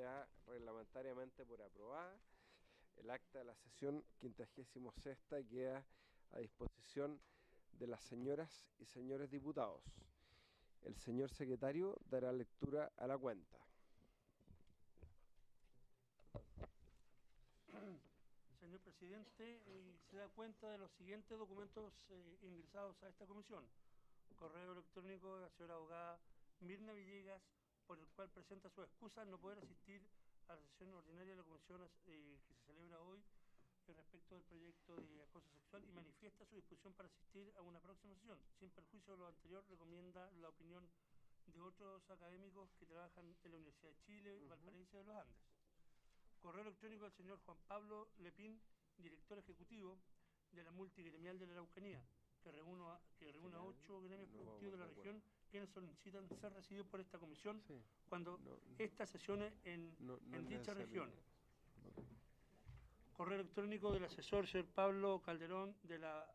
da reglamentariamente por aprobada. El acta de la sesión 56ª queda a disposición de las señoras y señores diputados. El señor secretario dará lectura a la cuenta. Señor presidente, se da cuenta de los siguientes documentos ingresados a esta comisión. Correo electrónico de la señora abogada Mirna Villegas, por el cual presenta su excusa no poder asistir a la sesión ordinaria de la comisión que se celebra hoy respecto del proyecto de acoso sexual y manifiesta su disposición para asistir a una próxima sesión. Sin perjuicio de lo anterior, recomienda la opinión de otros académicos que trabajan en la Universidad de Chile, Valparaíso de los Andes. Correo electrónico del señor Juan Pablo Lepín, director ejecutivo de la Multigremial de la Araucanía, que reúne a 8 gremios productivos de la región, quienes solicitan ser recibidos por esta comisión cuando esta sesione en dicha región. Correo electrónico del asesor señor Pablo Calderón de la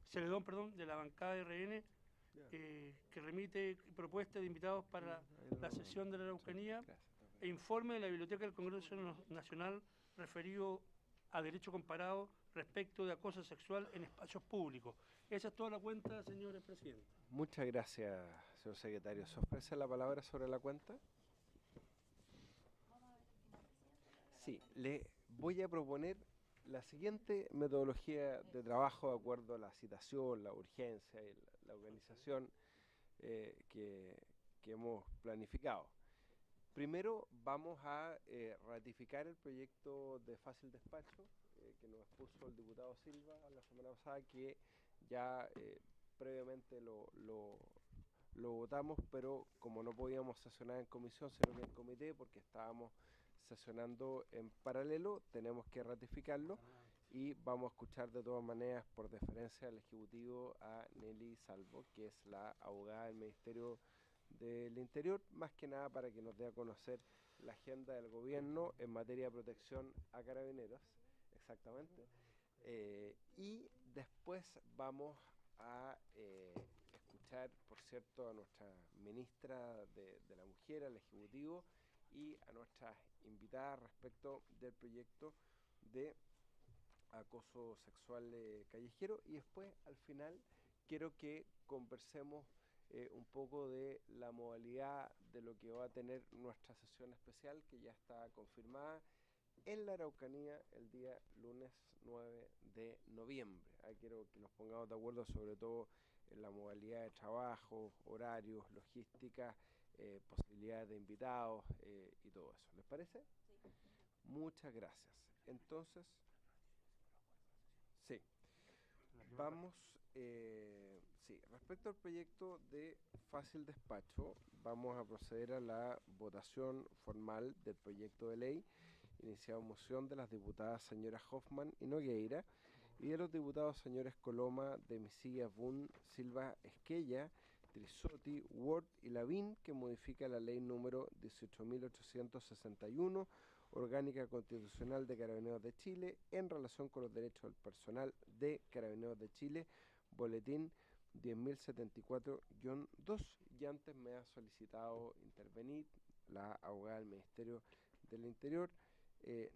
Celedón, de la bancada de RN, que remite propuestas de invitados para la sesión de la Araucanía e informe de la Biblioteca del Congreso Nacional referido a derecho comparado respecto de acoso sexual en espacios públicos. Esa es toda la cuenta, señor presidente. Muchas gracias, señor secretario. ¿Se ofrece la palabra sobre la cuenta? Sí, le voy a proponer la siguiente metodología de trabajo de acuerdo a la citación, la urgencia y la organización que hemos planificado. Primero vamos a ratificar el proyecto de fácil despacho que nos expuso el diputado Silva la semana pasada, que ya previamente lo votamos, pero como no podíamos sesionar en comisión, sino que en comité, porque estábamos sesionando en paralelo, tenemos que ratificarlo y vamos a escuchar de todas maneras, por deferencia al Ejecutivo, a Nelly Salvo, que es la abogada del Ministerio del Interior, más que nada para que nos dé a conocer la agenda del gobierno en materia de protección a carabineros, exactamente, y después vamos a escuchar, por cierto, a nuestra ministra de la Mujer, al Ejecutivo, y a nuestras invitadas respecto del proyecto de acoso sexual callejero, y después, al final, quiero que conversemos un poco de la modalidad de lo que va a tener nuestra sesión especial, que ya está confirmada en la Araucanía el día lunes 9 de noviembre. Ahí quiero que nos pongamos de acuerdo sobre todo en la modalidad de trabajo, horarios, logística, posibilidades de invitados y todo eso. ¿Les parece? Sí. Muchas gracias. Entonces, sí. Vamos, respecto al proyecto de fácil despacho, vamos a proceder a la votación formal del proyecto de ley, iniciado moción de las diputadas señoras Hoffman y Nogueira, y de los diputados señores Coloma, Demisilla, Bun, Silva, Esquella, Trisotti, Ward y Lavín, que modifica la ley número 18.861, Orgánica Constitucional de Carabineros de Chile, en relación con los derechos del personal de Carabineros de Chile, boletín 10.074-2, y antes me ha solicitado intervenir la abogada del Ministerio del Interior,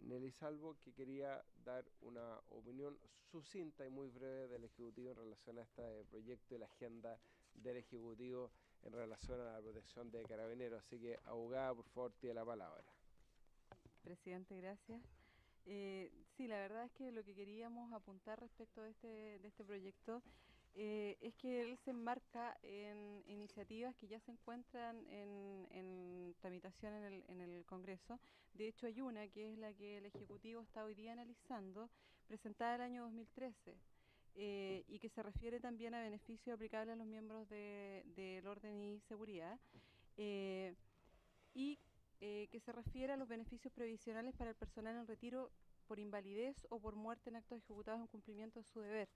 Nelly Salvo, que quería dar una opinión sucinta y muy breve del Ejecutivo en relación a este proyecto y la agenda del Ejecutivo en relación a la protección de carabineros. Así que, abogada, por favor, tiene la palabra. Presidente, gracias. Sí, la verdad es que lo que queríamos apuntar respecto de este proyecto es que él se enmarca en iniciativas que ya se encuentran en tramitación en el Congreso. De hecho, hay una que es la que el Ejecutivo está hoy día analizando, presentada el año 2013, y que se refiere también a beneficios aplicables a los miembros del orden y seguridad, y que se refiere a los beneficios previsionales para el personal en retiro por invalidez o por muerte en actos ejecutados en cumplimiento de su deber.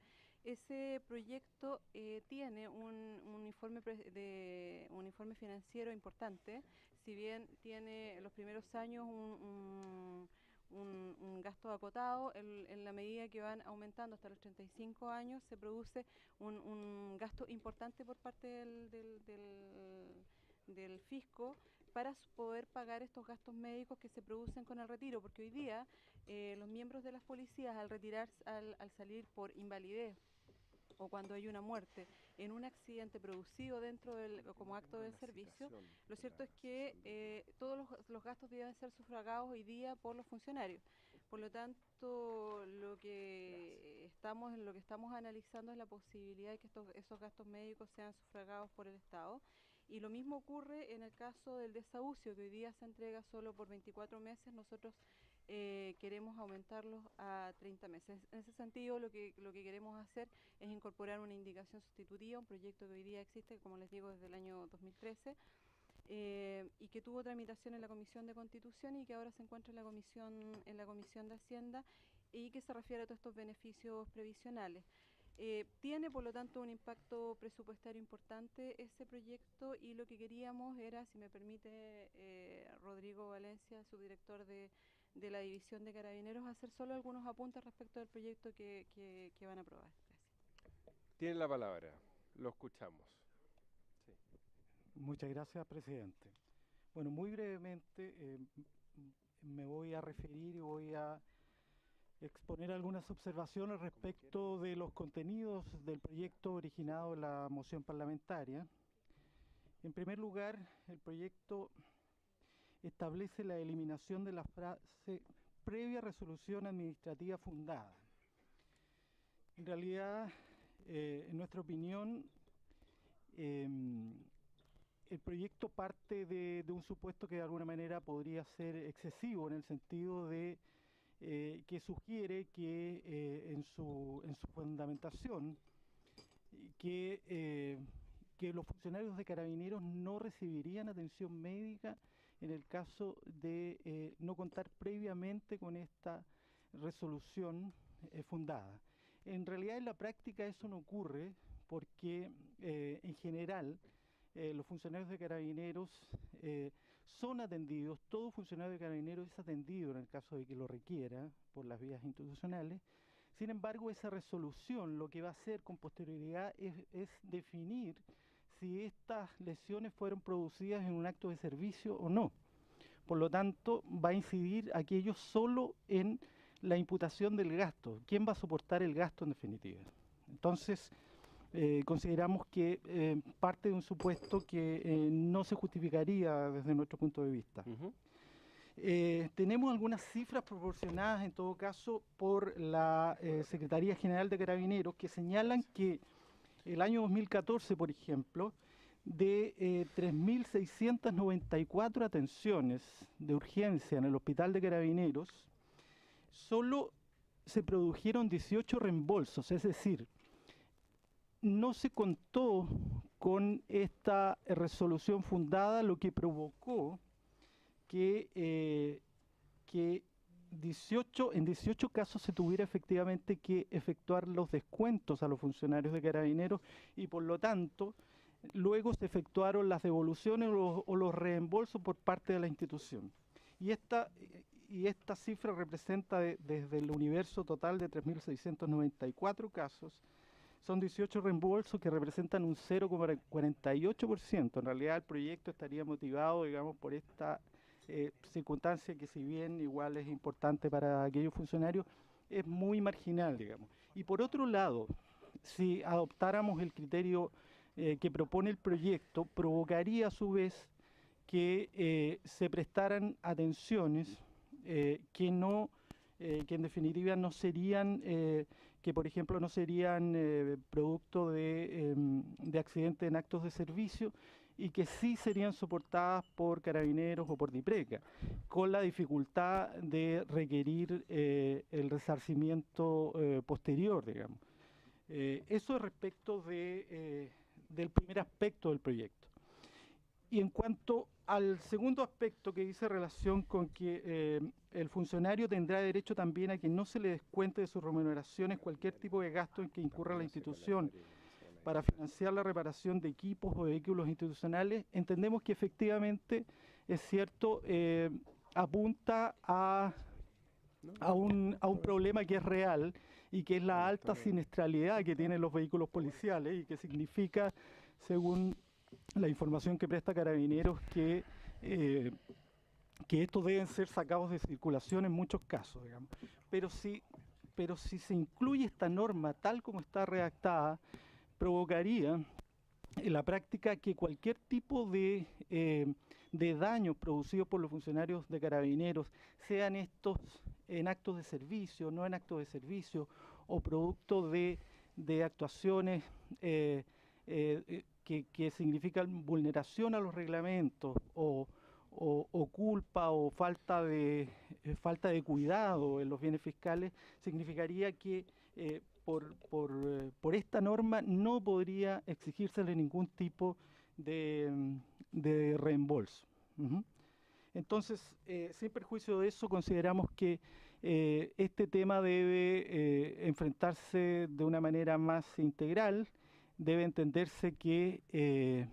Ese proyecto tiene un informe financiero importante, si bien tiene en los primeros años un gasto acotado, en la medida que van aumentando hasta los 35 años se produce un gasto importante por parte del fisco para poder pagar estos gastos médicos que se producen con el retiro, porque hoy día los miembros de las policías al retirarse, al salir por invalidez o cuando hay una muerte en un accidente producido dentro del, como acto del servicio, lo cierto es que todos los gastos deben ser sufragados hoy día por los funcionarios. Por lo tanto, lo que estamos analizando es la posibilidad de que esos gastos médicos sean sufragados por el Estado. Y lo mismo ocurre en el caso del desahucio, que hoy día se entrega solo por 24 meses. Nosotros queremos aumentarlos a 30 meses. En ese sentido, lo que queremos hacer es incorporar una indicación sustitutiva, un proyecto que hoy día existe, como les digo, desde el año 2013, y que tuvo tramitación en la Comisión de Constitución y que ahora se encuentra en la Comisión de Hacienda, y que se refiere a todos estos beneficios previsionales. Tiene, por lo tanto, un impacto presupuestario importante ese proyecto, y lo que queríamos era, si me permite, Rodrigo Valencia, subdirector de la División de Carabineros, hacer solo algunos apuntes respecto del proyecto que van a aprobar. Gracias. Tiene la palabra, lo escuchamos. Sí. Muchas gracias, presidente. Bueno, muy brevemente me voy a referir y voy a exponer algunas observaciones respecto de los contenidos del proyecto originado en la moción parlamentaria. En primer lugar, el proyecto establece la eliminación de la frase previa resolución administrativa fundada. En realidad, en nuestra opinión, el proyecto parte de un supuesto que de alguna manera podría ser excesivo, en el sentido de que sugiere que en su fundamentación que los funcionarios de Carabineros no recibirían atención médica en el caso de no contar previamente con esta resolución fundada. En realidad, en la práctica eso no ocurre porque en general los funcionarios de Carabineros son atendidos, todo funcionario de Carabineros es atendido en el caso de que lo requiera por las vías institucionales. Sin embargo, esa resolución lo que va a hacer con posterioridad es definir si estas lesiones fueron producidas en un acto de servicio o no. Por lo tanto, va a incidir aquello solo en la imputación del gasto. ¿Quién va a soportar el gasto en definitiva? Entonces, consideramos que parte de un supuesto que no se justificaría desde nuestro punto de vista. Tenemos algunas cifras proporcionadas en todo caso por la Secretaría General de Carabineros que señalan que el año 2014, por ejemplo, de 3.694 atenciones de urgencia en el Hospital de Carabineros, solo se produjeron 18 reembolsos, es decir, no se contó con esta resolución fundada, lo que provocó que en 18 casos se tuviera efectivamente que efectuar los descuentos a los funcionarios de Carabineros y por lo tanto luego se efectuaron las devoluciones o los reembolsos por parte de la institución. Y esta cifra representa desde el universo total de 3.694 casos, son 18 reembolsos que representan un 0,48%. En realidad el proyecto estaría motivado, digamos, por esta circunstancia que si bien igual es importante para aquellos funcionarios, es muy marginal, digamos. Y por otro lado, si adoptáramos el criterio que propone el proyecto, provocaría a su vez que se prestaran atenciones que en definitiva no serían, que por ejemplo no serían producto de accidentes en actos de servicio y que sí serían soportadas por Carabineros o por DIPRECA, con la dificultad de requerir el resarcimiento posterior, digamos. Eso es respecto del primer aspecto del proyecto. Y en cuanto al segundo aspecto que dice relación con que el funcionario tendrá derecho también a que no se le descuente de sus remuneraciones cualquier tipo de gasto en que incurra la institución para financiar la reparación de equipos o vehículos institucionales, entendemos que efectivamente, es cierto, apunta a un problema que es real y que es la alta siniestralidad que tienen los vehículos policiales y que significa, según la información que presta Carabineros, que que estos deben ser sacados de circulación en muchos casos, digamos. Pero si se incluye esta norma tal como está redactada, provocaría en la práctica que cualquier tipo de daños producidos por los funcionarios de Carabineros, sean estos en actos de servicio, no en actos de servicio, o producto de actuaciones que significan vulneración a los reglamentos, o culpa o falta de cuidado en los bienes fiscales, significaría que por esta norma no podría exigírsele ningún tipo de reembolso. Entonces, sin perjuicio de eso, consideramos que este tema debe enfrentarse de una manera más integral. Debe entenderse que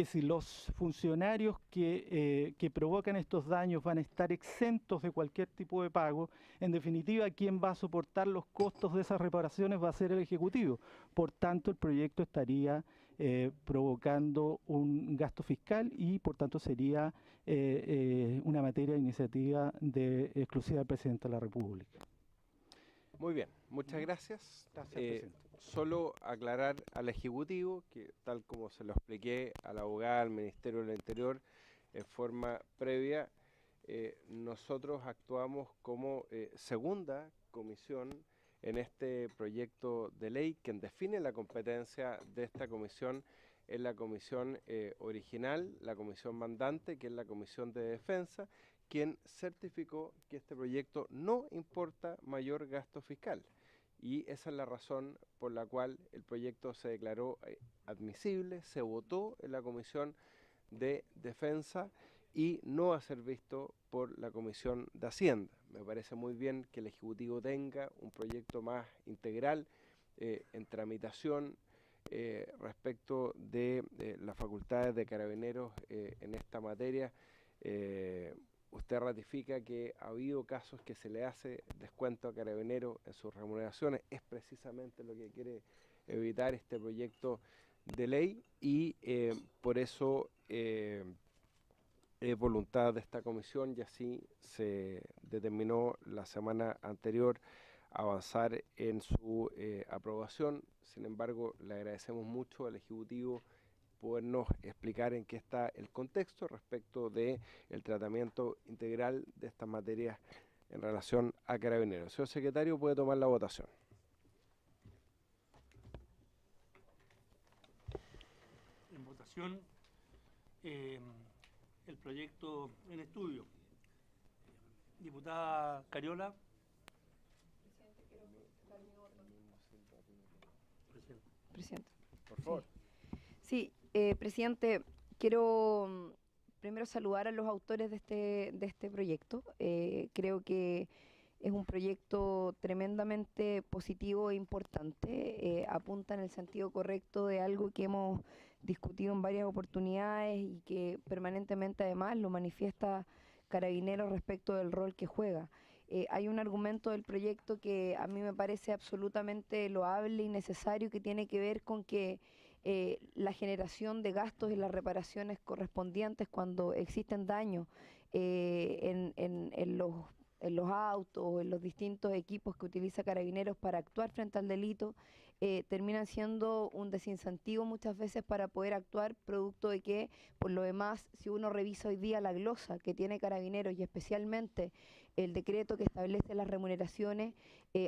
si los funcionarios que provocan estos daños van a estar exentos de cualquier tipo de pago, en definitiva, quien va a soportar los costos de esas reparaciones va a ser el Ejecutivo. Por tanto, el proyecto estaría provocando un gasto fiscal y, por tanto, sería una materia de iniciativa exclusiva del Presidente de la República. Muy bien, muchas gracias. Gracias, presidente. Solo aclarar al Ejecutivo que, tal como se lo expliqué a la abogada del Ministerio del Interior en forma previa, nosotros actuamos como segunda comisión en este proyecto de ley. Quien define la competencia de esta comisión es la comisión original, la comisión mandante, que es la Comisión de Defensa, quien certificó que este proyecto no importa mayor gasto fiscal. Y esa es la razón por la cual el proyecto se declaró admisible, se votó en la Comisión de Defensa y no a ser visto por la Comisión de Hacienda. Me parece muy bien que el Ejecutivo tenga un proyecto más integral en tramitación respecto de las facultades de Carabineros en esta materia. Usted ratifica que ha habido casos que se le hace descuento a Carabineros en sus remuneraciones. Es precisamente lo que quiere evitar este proyecto de ley y por eso es voluntad de esta comisión, y así se determinó la semana anterior avanzar en su aprobación. Sin embargo, le agradecemos mucho al Ejecutivo podernos explicar en qué está el contexto respecto del tratamiento integral de estas materias en relación a Carabineros. Señor secretario, puede tomar la votación. En votación el proyecto en estudio. Diputada Cariola. Presidente. Por favor. Sí, presidente, quiero primero saludar a los autores de este proyecto. Creo que es un proyecto tremendamente positivo e importante. Apunta en el sentido correcto de algo que hemos discutido en varias oportunidades y que permanentemente además lo manifiesta Carabineros respecto del rol que juega. Hay un argumento del proyecto que a mí me parece absolutamente loable y necesario, que tiene que ver con que la generación de gastos y las reparaciones correspondientes cuando existen daños en los autos, en los distintos equipos que utiliza Carabineros para actuar frente al delito, terminan siendo un desincentivo muchas veces para poder actuar, producto de que, por lo demás, si uno revisa hoy día la glosa que tiene Carabineros y especialmente el decreto que establece las remuneraciones,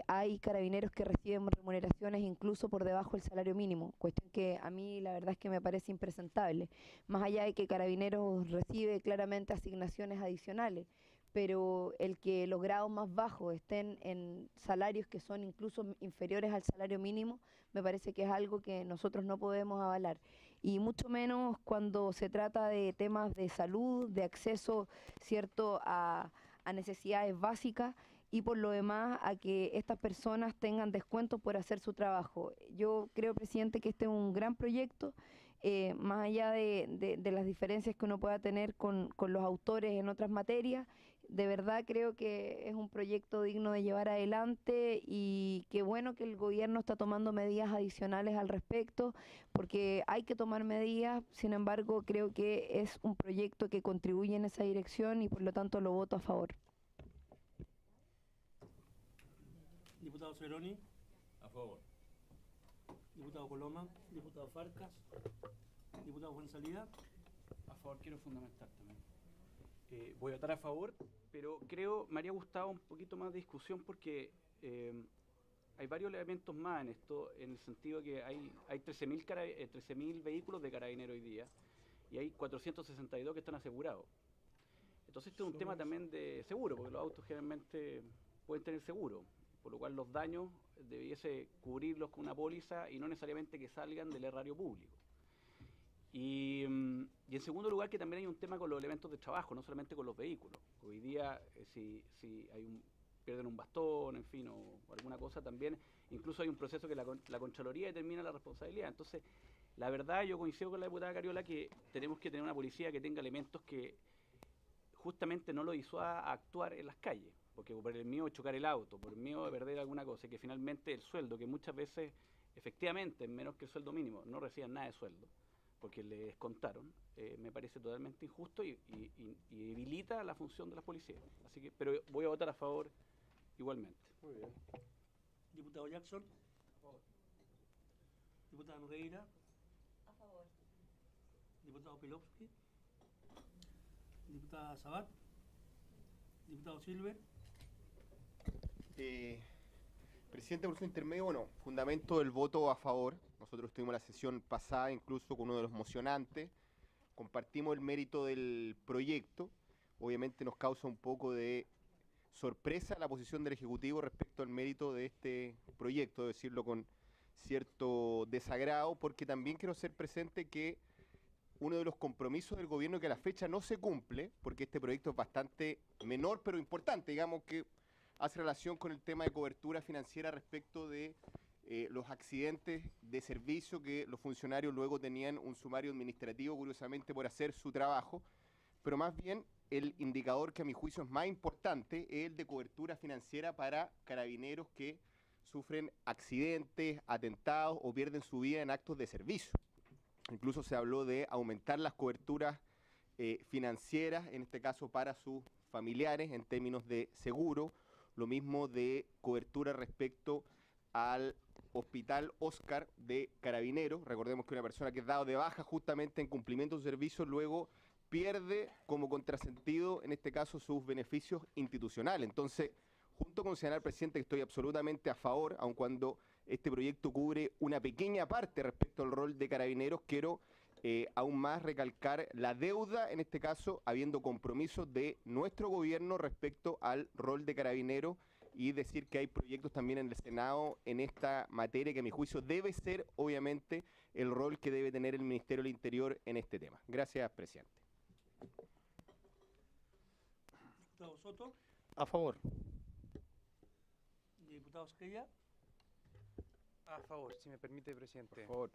hay Carabineros que reciben remuneraciones incluso por debajo del salario mínimo, cuestión que a mí la verdad es que me parece impresentable, más allá de que Carabineros recibe claramente asignaciones adicionales, pero el que los grados más bajos estén en salarios que son incluso inferiores al salario mínimo, me parece que es algo que nosotros no podemos avalar. Y mucho menos cuando se trata de temas de salud, de acceso, ¿cierto?, a necesidades básicas, y por lo demás a que estas personas tengan descuentos por hacer su trabajo. Yo creo, presidente, que este es un gran proyecto. más allá de las diferencias que uno pueda tener con los autores en otras materias. De verdad creo que es un proyecto digno de llevar adelante y qué bueno que el gobierno está tomando medidas adicionales al respecto, porque hay que tomar medidas. Sin embargo, creo que es un proyecto que contribuye en esa dirección y por lo tanto lo voto a favor. Diputado Ceroni. A favor. Diputado Coloma. Diputado Farcas. Diputado Fuenzalida. A favor, quiero fundamentar también. Voy a votar a favor, pero creo me haría gustado un poquito más de discusión porque hay varios elementos más en esto, en el sentido que hay 13.000 vehículos de Carabineros hoy día y hay 462 que están asegurados. Entonces este es un tema también de seguro, porque los autos generalmente pueden tener seguro, por lo cual los daños debiese cubrirlos con una póliza y no necesariamente que salgan del erario público. Y en segundo lugar, que también hay un tema con los elementos de trabajo, no solamente con los vehículos. Hoy día, si pierden un bastón, en fin, o alguna cosa, también incluso hay un proceso que la Contraloría determina la responsabilidad. Entonces, la verdad, yo coincido con la diputada Cariola que tenemos que tener una policía que tenga elementos que justamente no lo disuada a actuar en las calles, porque por el miedo de chocar el auto, por el miedo de perder alguna cosa, y que finalmente el sueldo, que muchas veces, efectivamente, es menos que el sueldo mínimo, no reciban nada de sueldo, porque le descontaron, me parece totalmente injusto y debilita la función de las policías. Así que, pero voy a votar a favor igualmente. Muy bien. Diputado Jackson. A favor. Diputada Nogueira. A favor. Diputado Pilovsky. Diputada Sabat. Diputado Silver. Presidente, por su intermedio, bueno, fundamento del voto a favor. Nosotros tuvimos la sesión pasada incluso con uno de los mocionantes. Compartimos el mérito del proyecto. Obviamente nos causa un poco de sorpresa la posición del Ejecutivo respecto al mérito de este proyecto, de decirlo con cierto desagrado, porque también quiero ser presente que uno de los compromisos del gobierno que a la fecha no se cumple, porque este proyecto es bastante menor pero importante, digamos que hace relación con el tema de cobertura financiera respecto de los accidentes de servicio que los funcionarios luego tenían un sumario administrativo, curiosamente, por hacer su trabajo, pero más bien el indicador que a mi juicio es más importante es el de cobertura financiera para carabineros que sufren accidentes, atentados o pierden su vida en actos de servicio. Incluso se habló de aumentar las coberturas financieras, en este caso para sus familiares en términos de seguro, lo mismo de cobertura respecto al Hospital Oscar de Carabineros. Recordemos que una persona que es dado de baja justamente en cumplimiento de su servicio luego pierde como contrasentido, en este caso, sus beneficios institucionales. Entonces, junto con el señor presidente, que estoy absolutamente a favor, aun cuando este proyecto cubre una pequeña parte respecto al rol de Carabineros, quiero aún más recalcar la deuda, en este caso, habiendo compromisos de nuestro gobierno respecto al rol de Carabineros y decir que hay proyectos también en el Senado en esta materia que a mi juicio debe ser, obviamente, el rol que debe tener el Ministerio del Interior en este tema. Gracias, presidente. Diputado Soto. A favor. Diputado Esquella. A favor, si me permite, presidente. Por favor.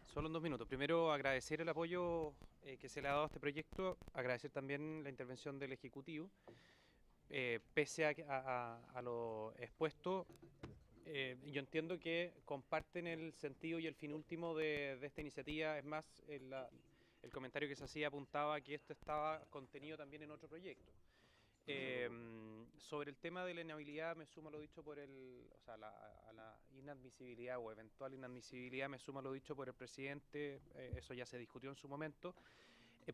Solo en 2 minutos. Primero, agradecer el apoyo que se le ha dado a este proyecto, agradecer también la intervención del Ejecutivo. Pese a lo expuesto, yo entiendo que comparten el sentido y el fin último de esta iniciativa. Es más, el comentario que se hacía apuntaba que esto estaba contenido también en otro proyecto. Sobre el tema de la inhabilidad, me sumo a lo dicho por a la inadmisibilidad o eventual inadmisibilidad, me sumo a lo dicho por el presidente. Eso ya se discutió en su momento.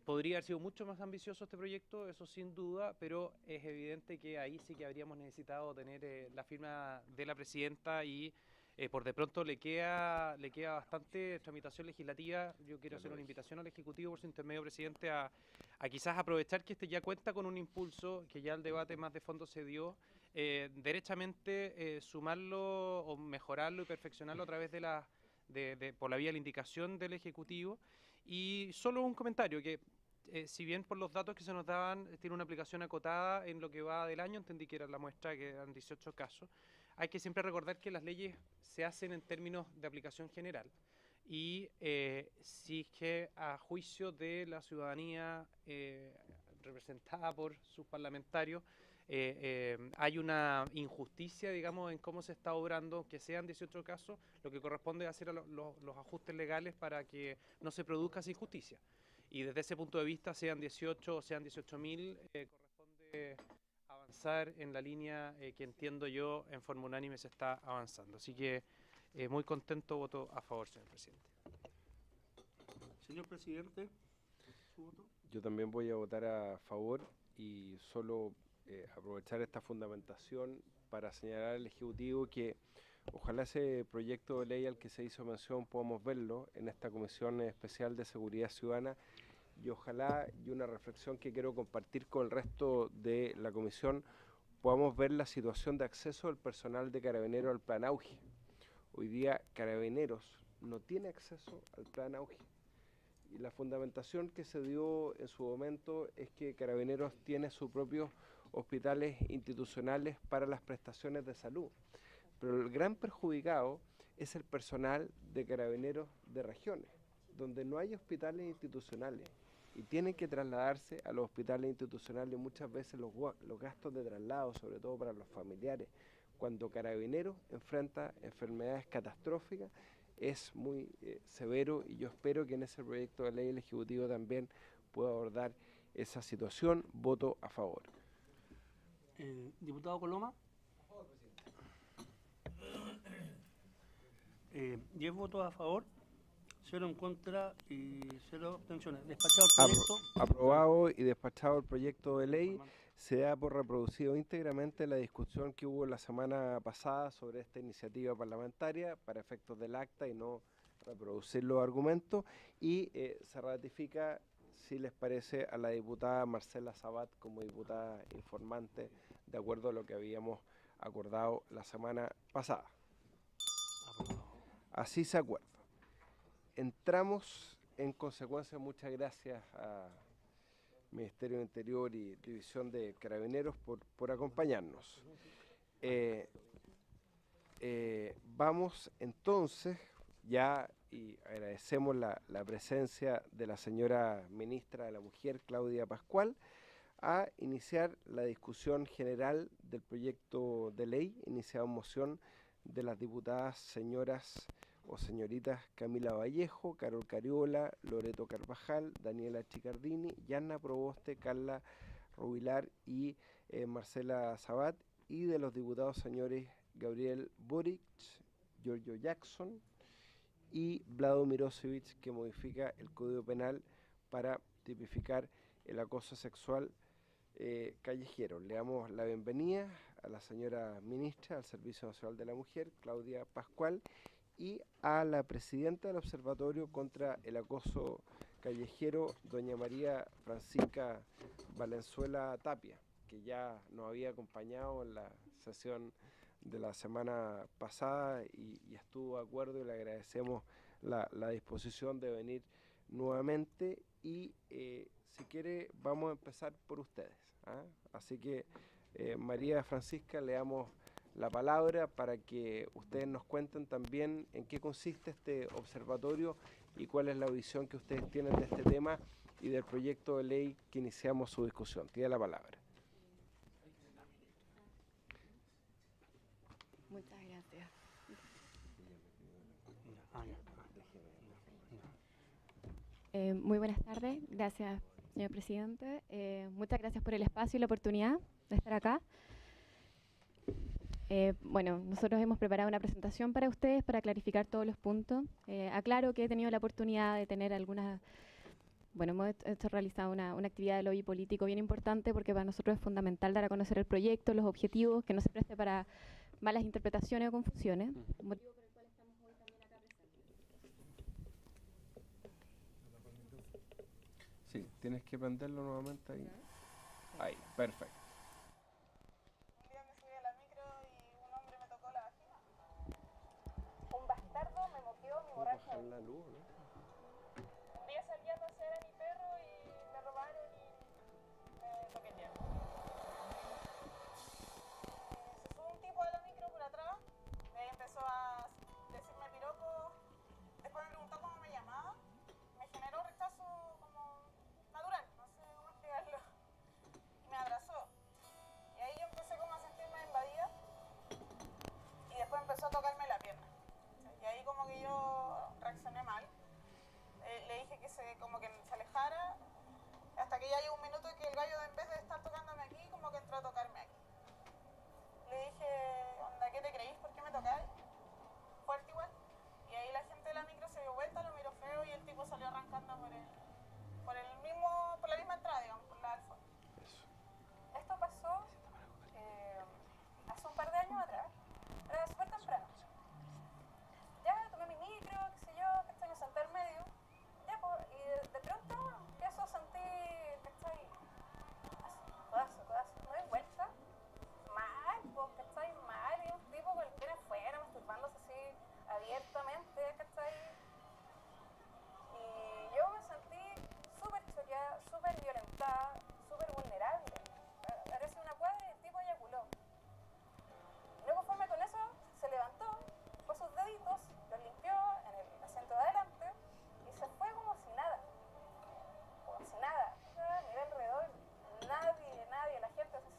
Podría haber sido mucho más ambicioso este proyecto, eso sin duda, pero es evidente que ahí sí que habríamos necesitado tener la firma de la presidenta y por de pronto le queda bastante tramitación legislativa. Yo quiero hacer una invitación al Ejecutivo por su intermedio, presidente, a quizás aprovechar que este ya cuenta con un impulso, que ya el debate más de fondo se dio, derechamente sumarlo o mejorarlo y perfeccionarlo a través por la vía de la indicación del Ejecutivo. Y solo un comentario, que si bien por los datos que se nos daban tiene una aplicación acotada en lo que va del año, entendí que era la muestra, que eran 18 casos, hay que siempre recordar que las leyes se hacen en términos de aplicación general y si es que a juicio de la ciudadanía representada por sus parlamentarios hay una injusticia, digamos, en cómo se está obrando, que sean 18 casos, lo que corresponde es hacer los ajustes legales para que no se produzca esa injusticia. Y desde ese punto de vista, sean 18 o sean 18.000, corresponde avanzar en la línea que entiendo yo en forma unánime se está avanzando. Así que muy contento, voto a favor, señor presidente. Señor presidente, ¿su voto? Yo también voy a votar a favor y solo aprovechar esta fundamentación para señalar al Ejecutivo que ojalá ese proyecto de ley al que se hizo mención podamos verlo en esta Comisión Especial de Seguridad Ciudadana y ojalá, y una reflexión que quiero compartir con el resto de la Comisión, podamos ver la situación de acceso del personal de Carabineros al Plan Auge. Hoy día Carabineros no tiene acceso al Plan Auge. Y la fundamentación que se dio en su momento es que Carabineros tiene sus propios hospitales institucionales para las prestaciones de salud. Pero el gran perjudicado es el personal de Carabineros de regiones, donde no hay hospitales institucionales y tienen que trasladarse a los hospitales institucionales muchas veces los gastos de traslado, sobre todo para los familiares. Cuando Carabineros enfrenta enfermedades catastróficas, es muy severo y yo espero que en ese proyecto de ley el Ejecutivo también pueda abordar esa situación. Voto a favor. Diputado Coloma. 10 votos a favor, 0 en contra y 0 abstenciones. Despachado el proyecto. Aprobado y despachado el proyecto de ley. Se da por reproducido íntegramente la discusión que hubo la semana pasada sobre esta iniciativa parlamentaria para efectos del acta y no reproducir los argumentos. Y se ratifica, si les parece, a la diputada Marcela Sabat como diputada informante, de acuerdo a lo que habíamos acordado la semana pasada. Así se acuerda. Entramos en consecuencia, muchas gracias a Ministerio de Interior y División de Carabineros por acompañarnos. Vamos entonces ya, y agradecemos la presencia de la señora Ministra de la Mujer, Claudia Pascual, a iniciar la discusión general del proyecto de ley, iniciado en moción de las diputadas señoras o señoritas Camila Vallejo, Carol Cariola, Loreto Carvajal, Daniela Chicardini, Yanna Proboste, Carla Rubilar y Marcela Sabat, y de los diputados señores Gabriel Boric, Giorgio Jackson y Vlado Mirosevic, que modifica el Código Penal para tipificar el acoso sexual callejero. Le damos la bienvenida a la señora Ministra del Servicio Nacional de la Mujer, Claudia Pascual, y a la presidenta del Observatorio contra el Acoso Callejero, doña María Francisca Valenzuela Tapia, que ya nos había acompañado en la sesión de la semana pasada y estuvo de acuerdo, y le agradecemos la disposición de venir nuevamente. Y si quiere, vamos a empezar por ustedes, ¿ah? Así que María Francisca, le damos la palabra para que ustedes nos cuenten también en qué consiste este observatorio y cuál es la visión que ustedes tienen de este tema y del proyecto de ley que iniciamos su discusión. Tiene la palabra. Muchas gracias. Muy buenas tardes, gracias señor presidente. Muchas gracias por el espacio y la oportunidad de estar acá. Bueno, nosotros hemos preparado una presentación para ustedes para clarificar todos los puntos. Aclaro que he tenido la oportunidad de tener algunas, bueno, hemos realizado una actividad de lobby político bien importante, porque para nosotros es fundamental dar a conocer el proyecto, los objetivos, que no se preste para malas interpretaciones o confusiones, motivo por el cual estamos hoy también acá presentes. Sí, tienes que prenderlo nuevamente ahí. Ahí, perfecto. Bajar la luz, ¿no? Un día salí a pasear a mi perro y me robaron y me toquetearon. Se subió un tipo a la micro por atrás, me empezó a decirme piropo, después me preguntó cómo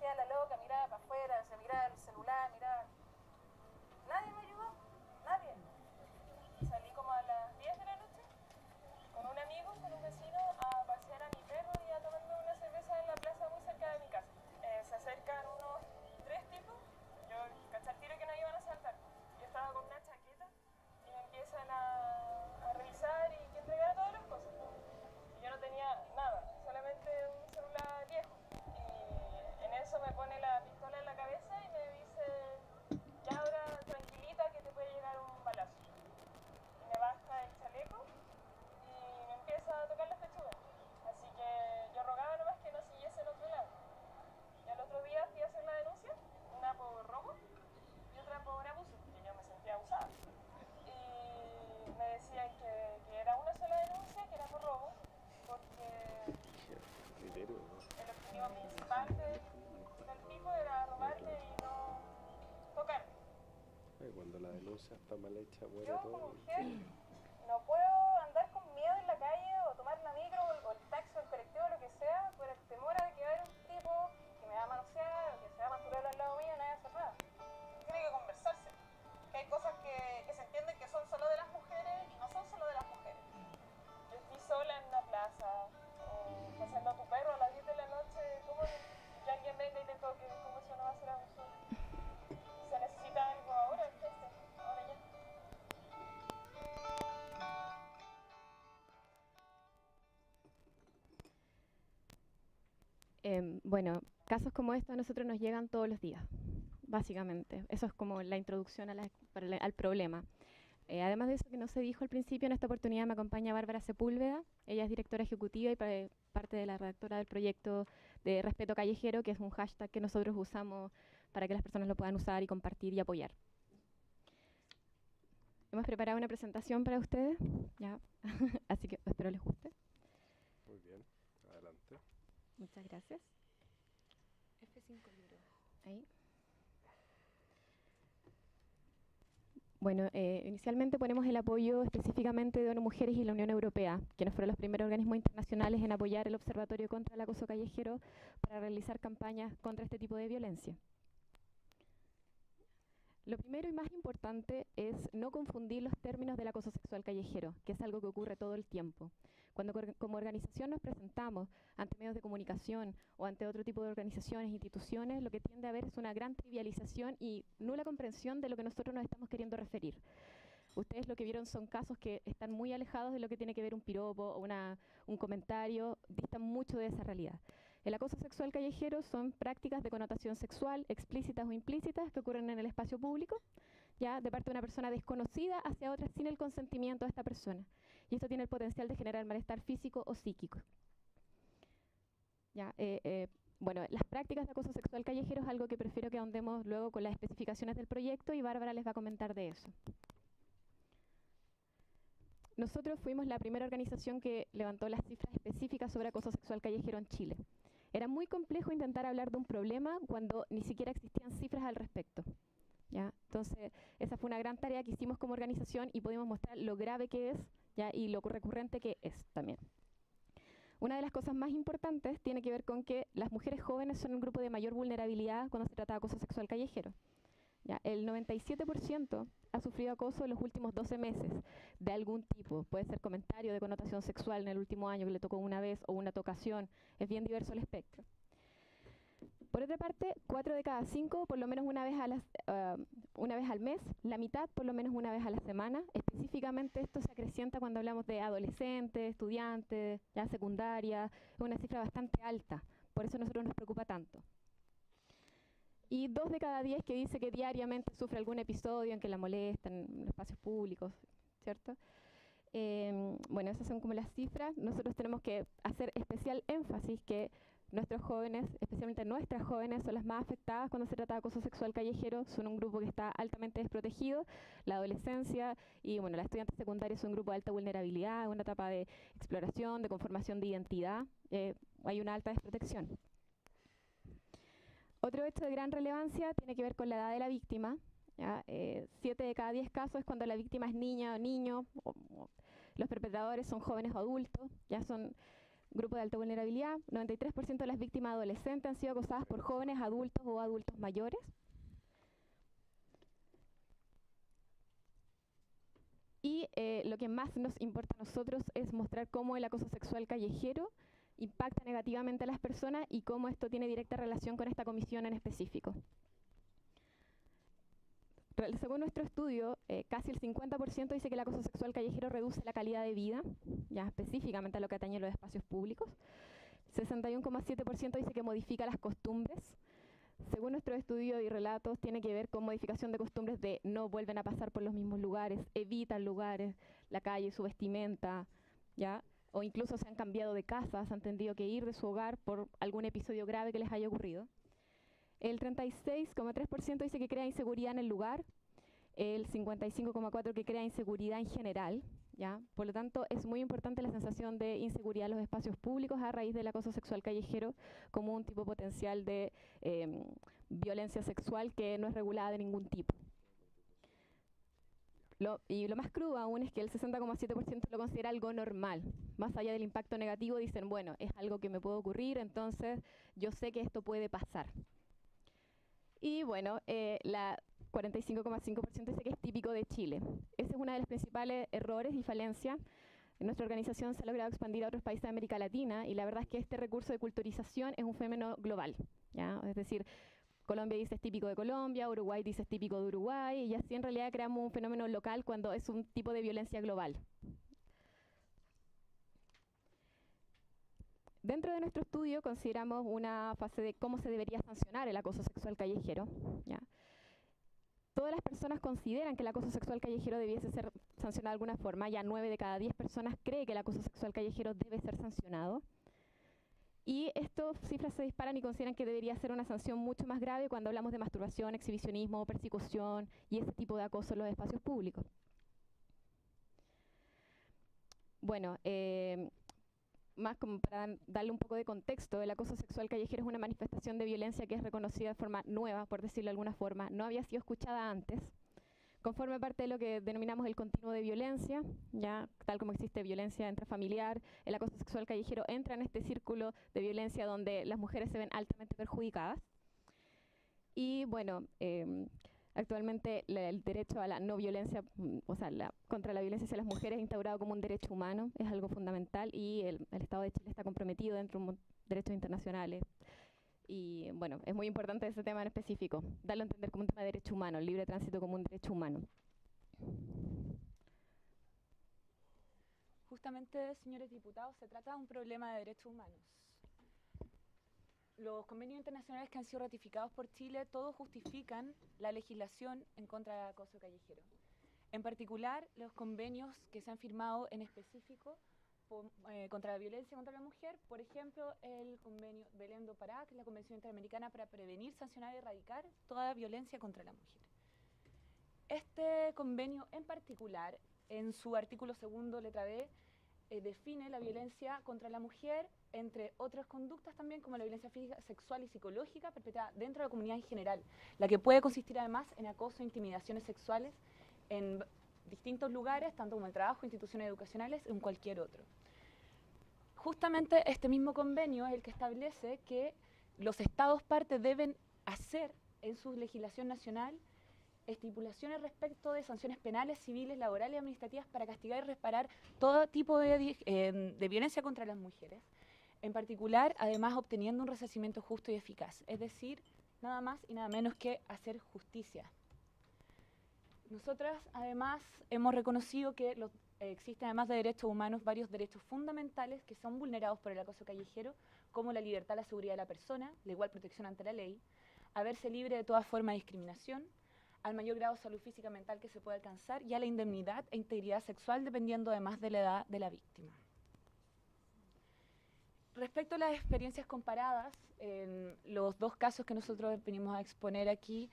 hacía la loca, miraba para afuera, se miraba el celular, miraba. Nadie me ayudó, nadie. Salí como a las 10 de la noche con un amigo, con un vecino, a pasear a mi perro y a tomarme una cerveza en la plaza muy cerca de mi casa. Se acercan unos 3 tipos, yo caché al tiro que no iban a saltar. Yo estaba con una chaqueta y me empiezan a revisar y que entregara todas las cosas. Y yo no tenía nada, solamente un celular viejo. Y en eso me pone la pistola en la cabeza y me dice, ya ahora tranquilita que te puede llegar un balazo. Y me baja el chaleco y me empieza a tocar las pechugas. Así que yo rogaba nomás que no siguiese en otro lado. Y al otro día fui a hacer la denuncia, una por robo y otra por abuso, porque yo me sentía abusada. Y me decían que era una sola denuncia, que era por robo, porque el objetivo principal del tipo era robarme y no tocarme. Cuando la denuncia está mal hecha, muere Yo como todo. mujer no puedo andar con miedo en la calle o tomar la micro o el taxi o el colectivo o lo que sea por el temor a que va a haber un tipo que me va a manosear o que se va a masturbar al lado mío y no voy a hacer nada. Tiene que conversarse. Que hay cosas que se entienden que son solo de las mujeres y no son solo de las mujeres. Yo estoy sola en una plaza o paseando a tu perro a las 10 de la noche, ¿cómo que alguien venga y te toque? ¿Cómo eso no va a ser abuso? Se necesita algo ahora, entonces, ahora ya. Bueno, casos como estos a nosotros nos llegan todos los días, básicamente. Eso es como la introducción al problema. Además de eso que no se dijo al principio, en esta oportunidad me acompaña Bárbara Sepúlveda. Ella es directora ejecutiva y parte de la redactora del proyecto de Respeto Callejero, que es un hashtag que nosotros usamos para que las personas lo puedan usar y compartir y apoyar. Hemos preparado una presentación para ustedes, ya. Así que espero les guste. Muy bien, adelante. Muchas gracias. F5 libro. Ahí. Bueno, inicialmente ponemos el apoyo específicamente de ONU Mujeres y la Unión Europea, quienes fueron los primeros organismos internacionales en apoyar el Observatorio contra el Acoso Callejero para realizar campañas contra este tipo de violencia. Lo primero y más importante es no confundir los términos del acoso sexual callejero, que es algo que ocurre todo el tiempo. Cuando como organización nos presentamos ante medios de comunicación o ante otro tipo de organizaciones, instituciones, lo que tiende a haber es una gran trivialización y nula comprensión de lo que nosotros nos estamos queriendo referir. Ustedes lo que vieron son casos que están muy alejados de lo que tiene que ver un piropo o un comentario, distan mucho de esa realidad. El acoso sexual callejero son prácticas de connotación sexual, explícitas o implícitas, que ocurren en el espacio público, ya de parte de una persona desconocida hacia otra sin el consentimiento de esta persona. Y esto tiene el potencial de generar malestar físico o psíquico. Ya, bueno, las prácticas de acoso sexual callejero es algo que prefiero que ahondemos luego con las especificaciones del proyecto y Bárbara les va a comentar de eso. Nosotros fuimos la primera organización que levantó las cifras específicas sobre acoso sexual callejero en Chile. Era muy complejo intentar hablar de un problema cuando ni siquiera existían cifras al respecto, ¿ya? Entonces, esa fue una gran tarea que hicimos como organización y pudimos mostrar lo grave que es, ¿ya? Y lo recurrente que es también. Una de las cosas más importantes tiene que ver con que las mujeres jóvenes son un grupo de mayor vulnerabilidad cuando se trata de acoso sexual callejero. ¿Ya? El 97% ha sufrido acoso en los últimos 12 meses de algún tipo. Puede ser comentario de connotación sexual en el último año que le tocó una vez o una tocación. Es bien diverso el espectro. Por otra parte, 4 de cada 5 por lo menos una vez al mes, la mitad por lo menos una vez a la semana. Específicamente esto se acrecienta cuando hablamos de adolescentes, estudiantes, ya secundaria. Es una cifra bastante alta, por eso a nosotros nos preocupa tanto. Y 2 de cada 10 que dice que diariamente sufre algún episodio en que la molestan en espacios públicos, ¿cierto? Bueno, esas son como las cifras. Nosotros tenemos que hacer especial énfasis que nuestros jóvenes, especialmente nuestras jóvenes, son las más afectadas cuando se trata de acoso sexual callejero. Son un grupo que está altamente desprotegido. La adolescencia y bueno, las estudiantes secundarias son un grupo de alta vulnerabilidad, una etapa de exploración, de conformación de identidad. Hay una alta desprotección. Otro hecho de gran relevancia tiene que ver con la edad de la víctima. ¿Ya? 7 de cada 10 casos es cuando la víctima es niña o niño, o los perpetradores son jóvenes o adultos. Ya son grupo de alta vulnerabilidad, 93% de las víctimas adolescentes han sido acosadas por jóvenes adultos o adultos mayores. Y lo que más nos importa a nosotros es mostrar cómo el acoso sexual callejero impacta negativamente a las personas y cómo esto tiene directa relación con esta comisión en específico. Según nuestro estudio, casi el 50% dice que el acoso sexual callejero reduce la calidad de vida, ya específicamente a lo que atañe los espacios públicos. 61,7% dice que modifica las costumbres. Según nuestro estudio y relatos, tiene que ver con modificación de costumbres de no vuelven a pasar por los mismos lugares, evitan lugares, la calle, su vestimenta, ¿ya? O incluso se han cambiado de casa, se han tenido que ir de su hogar por algún episodio grave que les haya ocurrido. El 36,3% dice que crea inseguridad en el lugar, el 55,4% que crea inseguridad en general, ¿ya? Por lo tanto, es muy importante la sensación de inseguridad en los espacios públicos a raíz del acoso sexual callejero como un tipo potencial de violencia sexual que no es regulada de ningún tipo. Y lo más crudo aún es que el 60,7% lo considera algo normal. Más allá del impacto negativo, dicen, bueno, es algo que me puede ocurrir, entonces yo sé que esto puede pasar. Y bueno, la 45,5% dice que es típico de Chile. Ese es uno de los principales errores y falencias. En nuestra organización se ha logrado expandir a otros países de América Latina y la verdad es que este recurso de culturización es un fenómeno global, ¿ya? Es decir, Colombia dice es típico de Colombia, Uruguay dice es típico de Uruguay y así en realidad creamos un fenómeno local cuando es un tipo de violencia global. Dentro de nuestro estudio consideramos una fase de cómo se debería sancionar el acoso sexual callejero, ¿ya? Todas las personas consideran que el acoso sexual callejero debiese ser sancionado de alguna forma, ya 9 de cada 10 personas cree que el acoso sexual callejero debe ser sancionado. Y estas cifras se disparan y consideran que debería ser una sanción mucho más grave cuando hablamos de masturbación, exhibicionismo, persecución y ese tipo de acoso en los espacios públicos. Bueno, más como para darle un poco de contexto, el acoso sexual callejero es una manifestación de violencia que es reconocida de forma nueva, por decirlo de alguna forma, no había sido escuchada antes, conforme parte de lo que denominamos el continuo de violencia, ya tal como existe violencia intrafamiliar, el acoso sexual callejero entra en este círculo de violencia donde las mujeres se ven altamente perjudicadas. Y bueno, actualmente el derecho a la no violencia, o sea, contra la violencia hacia las mujeres es instaurado como un derecho humano, es algo fundamental y el Estado de Chile está comprometido dentro de derechos internacionales. Y bueno, es muy importante ese tema en específico, darlo a entender como un tema de derecho humano, el libre tránsito como un derecho humano. Justamente, señores diputados, se trata de un problema de derechos humanos. Los convenios internacionales que han sido ratificados por Chile, todos justifican la legislación en contra del acoso callejero. En particular, los convenios que se han firmado en específico contra la violencia contra la mujer, por ejemplo, el convenio Belém do Pará, que es la Convención Interamericana para prevenir, sancionar y erradicar toda violencia contra la mujer. Este convenio en particular, en su artículo 2, letra B, define la violencia contra la mujer, entre otras conductas también, como la violencia física, sexual y psicológica perpetrada dentro de la comunidad en general, la que puede consistir además en acoso e intimidaciones sexuales en distintos lugares, tanto como el trabajo, instituciones educacionales, en cualquier otro. Justamente este mismo convenio es el que establece que los estados partes deben hacer en su legislación nacional estipulaciones respecto de sanciones penales, civiles, laborales y administrativas para castigar y reparar todo tipo de violencia contra las mujeres. En particular, además, obteniendo un resarcimiento justo y eficaz, es decir, nada más y nada menos que hacer justicia. Nosotras, además, hemos reconocido que existen, además de derechos humanos, varios derechos fundamentales que son vulnerados por el acoso callejero, como la libertad, la seguridad de la persona, la igual protección ante la ley, a verse libre de toda forma de discriminación, al mayor grado de salud física y mental que se puede alcanzar y a la indemnidad e integridad sexual dependiendo además de la edad de la víctima. Respecto a las experiencias comparadas, los dos casos que nosotros venimos a exponer aquí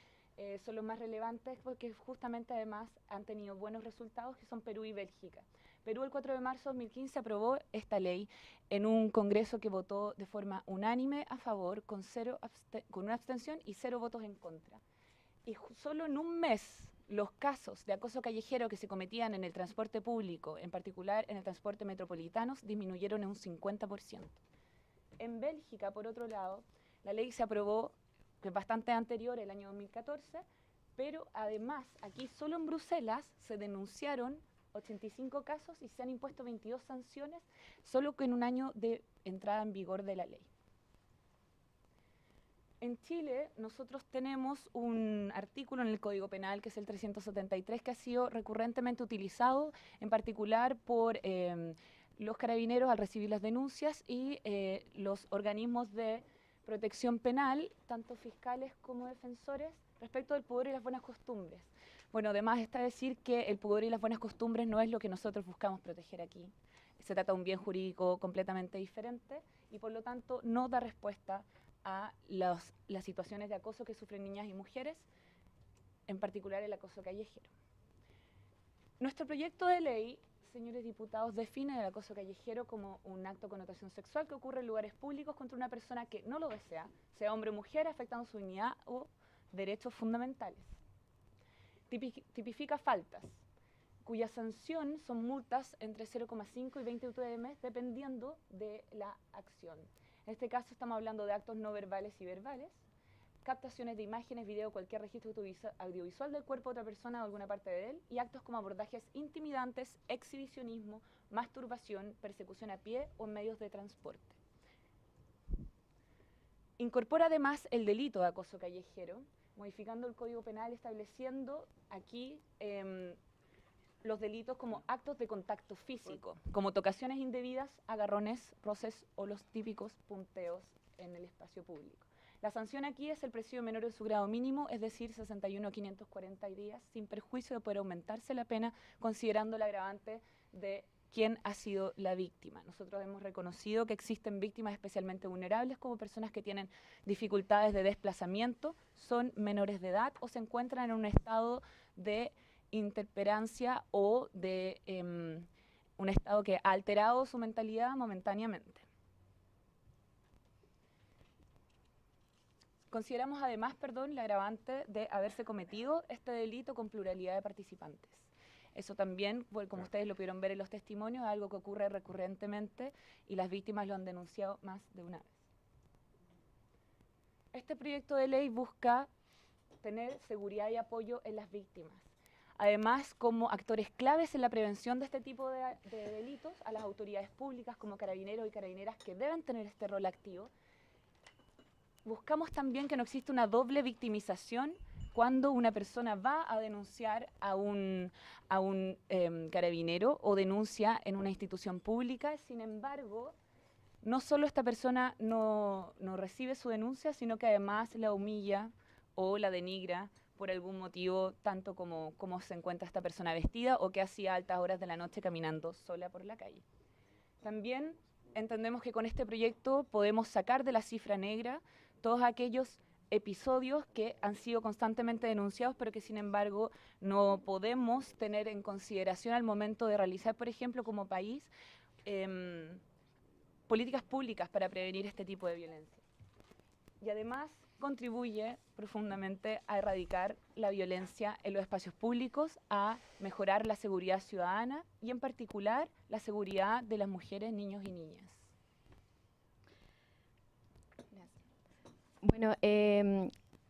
son los más relevantes porque justamente además han tenido buenos resultados, que son Perú y Bélgica. Perú el 4 de marzo de 2015 aprobó esta ley en un congreso que votó de forma unánime a favor, con una abstención y 0 votos en contra. Y solo en un mes los casos de acoso callejero que se cometían en el transporte público, en particular en el transporte metropolitano, disminuyeron en un 50%. En Bélgica, por otro lado, la ley se aprobó, que es bastante anterior, el año 2014, pero además, aquí solo en Bruselas se denunciaron 85 casos y se han impuesto 22 sanciones solo en un año de entrada en vigor de la ley. En Chile nosotros tenemos un artículo en el Código Penal, que es el 373, que ha sido recurrentemente utilizado, en particular por los carabineros al recibir las denuncias y los organismos de protección penal, tanto fiscales como defensores, respecto del pudor y las buenas costumbres. Bueno, además está decir que el pudor y las buenas costumbres no es lo que nosotros buscamos proteger aquí. Se trata de un bien jurídico completamente diferente y por lo tanto no da respuesta a las situaciones de acoso que sufren niñas y mujeres, en particular el acoso callejero. Nuestro proyecto de ley, señores diputados, define el acoso callejero como un acto de connotación sexual que ocurre en lugares públicos contra una persona que no lo desea, sea hombre o mujer, afectando su dignidad o derechos fundamentales. Tipifica faltas, cuya sanción son multas entre 0,5 y 20 UTM, dependiendo de la acción. En este caso estamos hablando de actos no verbales y verbales, captaciones de imágenes, video, cualquier registro audiovisual del cuerpo de otra persona o alguna parte de él, y actos como abordajes intimidantes, exhibicionismo, masturbación, persecución a pie o en medios de transporte. Incorpora además el delito de acoso callejero, modificando el Código Penal, estableciendo aquí los delitos como actos de contacto físico, como tocaciones indebidas, agarrones, roces o los típicos punteos en el espacio público. La sanción aquí es el presidio menor de su grado mínimo, es decir, 61 a 540 días, sin perjuicio de poder aumentarse la pena, considerando el agravante de quién ha sido la víctima. Nosotros hemos reconocido que existen víctimas especialmente vulnerables, como personas que tienen dificultades de desplazamiento, son menores de edad o se encuentran en un estado de intemperancia o de un estado que ha alterado su mentalidad momentáneamente. Consideramos además, el agravante de haberse cometido este delito con pluralidad de participantes. Eso también, como ustedes lo pudieron ver en los testimonios, es algo que ocurre recurrentemente y las víctimas lo han denunciado más de una vez. Este proyecto de ley busca tener seguridad y apoyo en las víctimas. Además, como actores claves en la prevención de este tipo de delitos, a las autoridades públicas como carabineros y carabineras que deben tener este rol activo. Buscamos también que no exista una doble victimización cuando una persona va a denunciar a un carabinero o denuncia en una institución pública. Sin embargo, no solo esta persona no recibe su denuncia, sino que además la humilla o la denigra por algún motivo, tanto como se encuentra esta persona vestida o que hacía altas horas de la noche caminando sola por la calle. También entendemos que con este proyecto podemos sacar de la cifra negra todos aquellos episodios que han sido constantemente denunciados, pero que sin embargo no podemos tener en consideración al momento de realizar, por ejemplo, como país, políticas públicas para prevenir este tipo de violencia. Y además contribuye profundamente a erradicar la violencia en los espacios públicos, a mejorar la seguridad ciudadana y en particular la seguridad de las mujeres, niños y niñas. Bueno,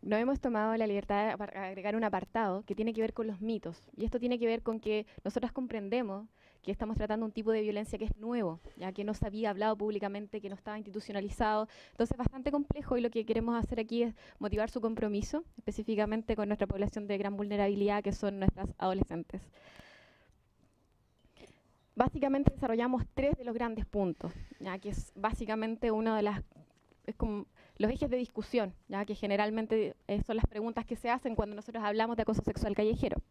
nos hemos tomado la libertad de agregar un apartado que tiene que ver con los mitos. Y esto tiene que ver con que nosotras comprendemos que estamos tratando un tipo de violencia que es nuevo, ya que no se había hablado públicamente, que no estaba institucionalizado. Entonces es bastante complejo y lo que queremos hacer aquí es motivar su compromiso, específicamente con nuestra población de gran vulnerabilidad, que son nuestras adolescentes. Básicamente desarrollamos 3 de los grandes puntos, ya que es básicamente uno de las... es como los ejes de discusión, ya que generalmente son las preguntas que se hacen cuando nosotros hablamos de acoso sexual callejero.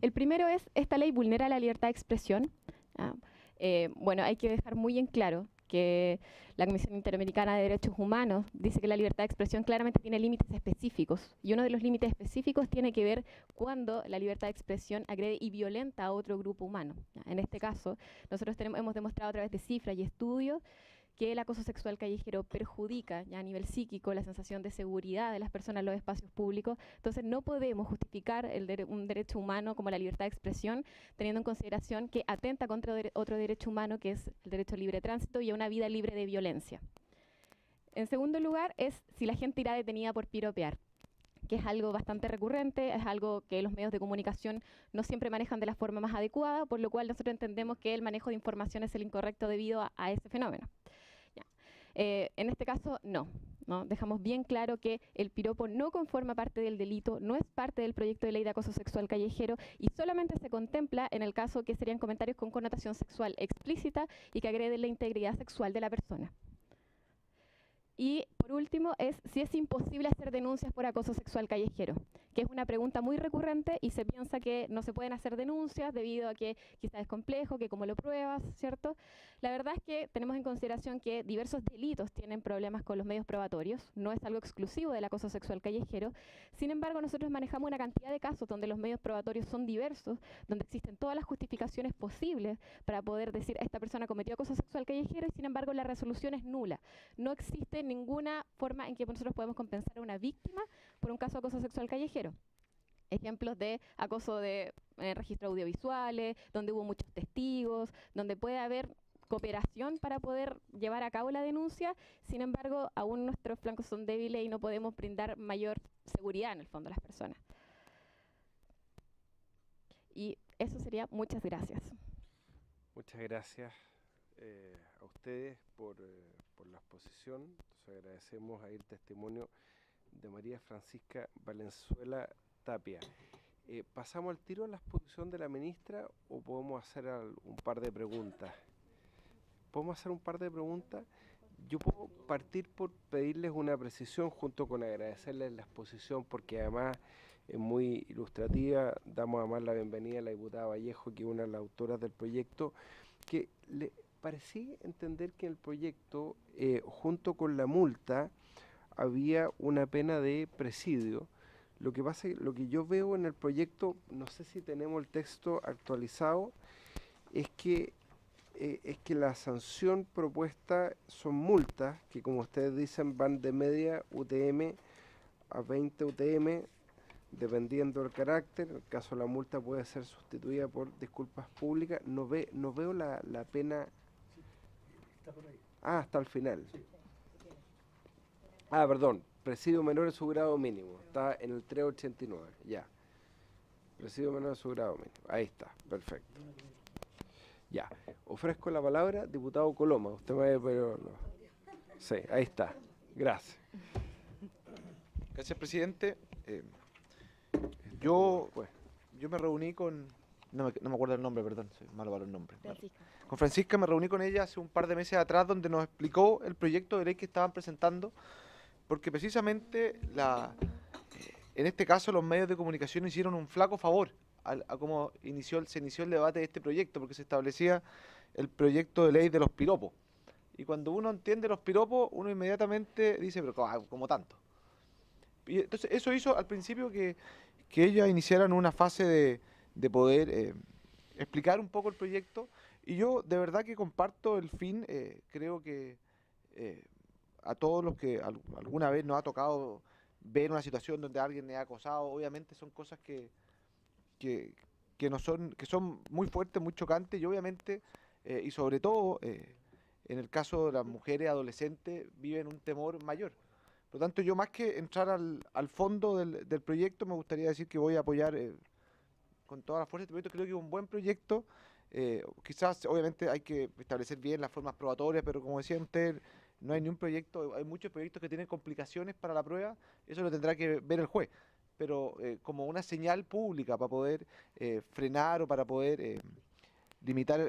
El primero es, ¿esta ley vulnera la libertad de expresión? Bueno, hay que dejar muy en claro que la Comisión Interamericana de Derechos Humanos dice que la libertad de expresión claramente tiene límites específicos, y uno de los límites específicos tiene que ver cuando la libertad de expresión agrede y violenta a otro grupo humano. En este caso, nosotros hemos demostrado a través de cifras y estudios que el acoso sexual callejero perjudica ya a nivel psíquico la sensación de seguridad de las personas en los espacios públicos. Entonces no podemos justificar un derecho humano como la libertad de expresión teniendo en consideración que atenta contra otro derecho humano, que es el derecho a libre tránsito y a una vida libre de violencia. En segundo lugar es si la gente irá detenida por piropear, que es algo bastante recurrente, es algo que los medios de comunicación no siempre manejan de la forma más adecuada, por lo cual nosotros entendemos que el manejo de información es el incorrecto debido a ese fenómeno. Ya. En este caso, no. Dejamos bien claro que el piropo no conforma parte del delito, no es parte del proyecto de ley de acoso sexual callejero y solamente se contempla en el caso que serían comentarios con connotación sexual explícita y que agreden la integridad sexual de la persona. Y por último es si es imposible hacer denuncias por acoso sexual callejero, que es una pregunta muy recurrente y se piensa que no se pueden hacer denuncias debido a que quizás es complejo, que cómo lo pruebas, ¿cierto? La verdad es que tenemos en consideración que diversos delitos tienen problemas con los medios probatorios, no es algo exclusivo del acoso sexual callejero. Sin embargo, nosotros manejamos una cantidad de casos donde los medios probatorios son diversos, donde existen todas las justificaciones posibles para poder decir esta persona cometió acoso sexual callejero y sin embargo la resolución es nula. No existe ninguna forma en que nosotros podemos compensar a una víctima por un caso de acoso sexual callejero. Ejemplos de acoso de registros audiovisuales, donde hubo muchos testigos, donde puede haber cooperación para poder llevar a cabo la denuncia. Sin embargo, aún nuestros flancos son débiles y no podemos brindar mayor seguridad en el fondo a las personas. Y eso sería. Muchas gracias. Muchas gracias a ustedes por la exposición. Entonces agradecemos ahí el testimonio de María Francisca Valenzuela Tapia. ¿Pasamos al tiro a la exposición de la ministra o podemos hacer un par de preguntas? ¿Podemos hacer un par de preguntas? Yo puedo partir por pedirles una precisión junto con agradecerles la exposición porque además es muy ilustrativa. Damos además la bienvenida a la diputada Vallejo, que es una de las autoras del proyecto, que le parecía entender que en el proyecto, junto con la multa, había una pena de presidio. Lo que pasa, lo que yo veo en el proyecto, no sé si tenemos el texto actualizado, es que la sanción propuesta son multas, que como ustedes dicen van de media UTM a 20 UTM, dependiendo del carácter. En el caso de la multa puede ser sustituida por disculpas públicas. No veo la pena. Está por ahí. Ah, hasta el final. Ah, perdón, presidio menor de su grado mínimo, está en el 389, ya. Presidio menor de su grado mínimo, ahí está, perfecto. Ya, ofrezco la palabra, diputado Coloma, usted me ve, pero no. Sí, ahí está, gracias. Gracias, presidente. Yo me reuní con, no me acuerdo el nombre, perdón, soy malo para los nombres. Francisca. Con Francisca me reuní con ella hace un par de meses atrás, donde nos explicó el proyecto de ley que estaban presentando, porque precisamente en este caso los medios de comunicación hicieron un flaco favor a cómo se inició el debate de este proyecto, porque se establecía el proyecto de ley de los piropos. Y cuando uno entiende los piropos, uno inmediatamente dice, pero ¿cómo tanto? Y entonces eso hizo al principio que ellas iniciaran una fase de poder explicar un poco el proyecto. Y yo de verdad que comparto el fin. Creo que a todos los que alguna vez nos ha tocado ver una situación donde alguien le ha acosado, obviamente son cosas que son muy fuertes, muy chocantes, y obviamente, y sobre todo, en el caso de las mujeres adolescentes, viven un temor mayor. Por lo tanto, yo más que entrar al fondo del proyecto, me gustaría decir que voy a apoyar con toda la fuerza este proyecto. Creo que es un buen proyecto. Quizás, obviamente, hay que establecer bien las formas probatorias, pero como decían ustedes, no hay ni un proyecto, hay muchos proyectos que tienen complicaciones para la prueba, eso lo tendrá que ver el juez. Pero como una señal pública para poder frenar o para poder limitar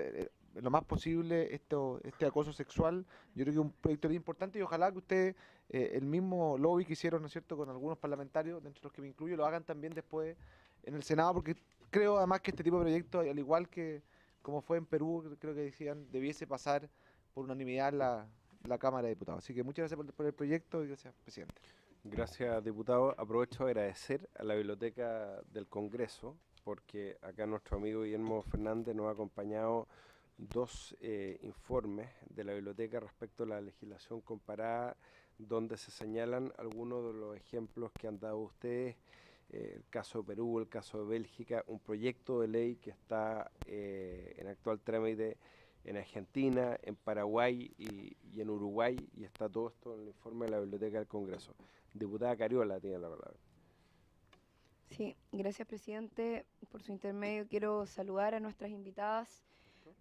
lo más posible este acoso sexual, yo creo que es un proyecto importante y ojalá que ustedes, el mismo lobby que hicieron, ¿no es cierto?, con algunos parlamentarios, dentro de los que me incluyo, lo hagan también después en el Senado, porque creo además que este tipo de proyectos, al igual que como fue en Perú, creo que decían, debiese pasar por unanimidad la Cámara de Diputados. Así que muchas gracias por el proyecto y gracias, presidente. Gracias, diputado. Aprovecho de agradecer a la Biblioteca del Congreso, porque acá nuestro amigo Guillermo Fernández nos ha acompañado dos informes de la biblioteca respecto a la legislación comparada, donde se señalan algunos de los ejemplos que han dado ustedes, el caso de Perú, el caso de Bélgica, un proyecto de ley que está en actual trámite en Argentina, en Paraguay y en Uruguay, y está todo esto en el informe de la Biblioteca del Congreso. Diputada Cariola tiene la palabra. Sí, gracias, presidente. Por su intermedio quiero saludar a nuestras invitadas,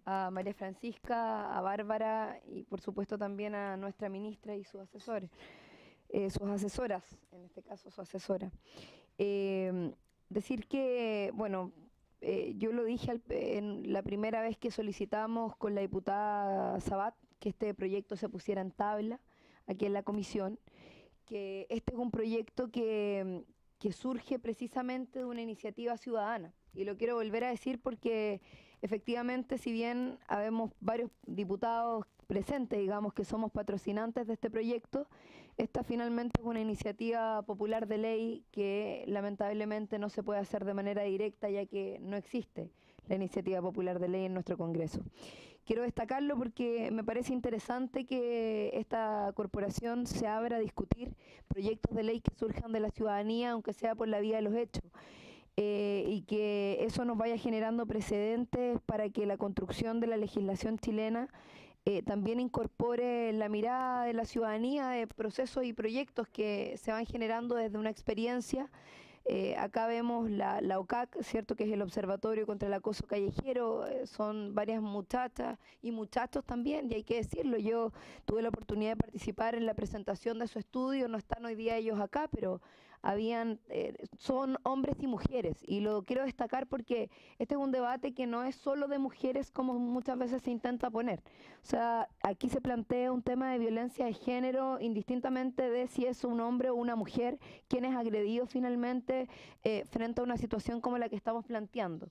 a María Francisca, a Bárbara y por supuesto también a nuestra ministra y sus asesores, sus asesoras, en este caso su asesora. Decir que, bueno, yo lo dije en la primera vez que solicitamos con la diputada Sabat que este proyecto se pusiera en tabla aquí en la comisión, que este es un proyecto que surge precisamente de una iniciativa ciudadana. Y lo quiero volver a decir porque efectivamente, si bien habemos varios diputados presentes, digamos, que somos patrocinantes de este proyecto, esta finalmente es una iniciativa popular de ley que lamentablemente no se puede hacer de manera directa, ya que no existe la iniciativa popular de ley en nuestro Congreso. Quiero destacarlo porque me parece interesante que esta corporación se abra a discutir proyectos de ley que surjan de la ciudadanía, aunque sea por la vía de los hechos. Y que eso nos vaya generando precedentes para que la construcción de la legislación chilena también incorpore la mirada de la ciudadanía de procesos y proyectos que se van generando desde una experiencia. Acá vemos la OCAC, ¿cierto?, que es el Observatorio contra el Acoso Callejero. Son varias muchachas y muchachos también, y hay que decirlo, yo tuve la oportunidad de participar en la presentación de su estudio, no están hoy día ellos acá, pero son hombres y mujeres, y lo quiero destacar porque este es un debate que no es solo de mujeres como muchas veces se intenta poner. O sea, aquí se plantea un tema de violencia de género indistintamente de si es un hombre o una mujer quien es agredido finalmente frente a una situación como la que estamos planteando.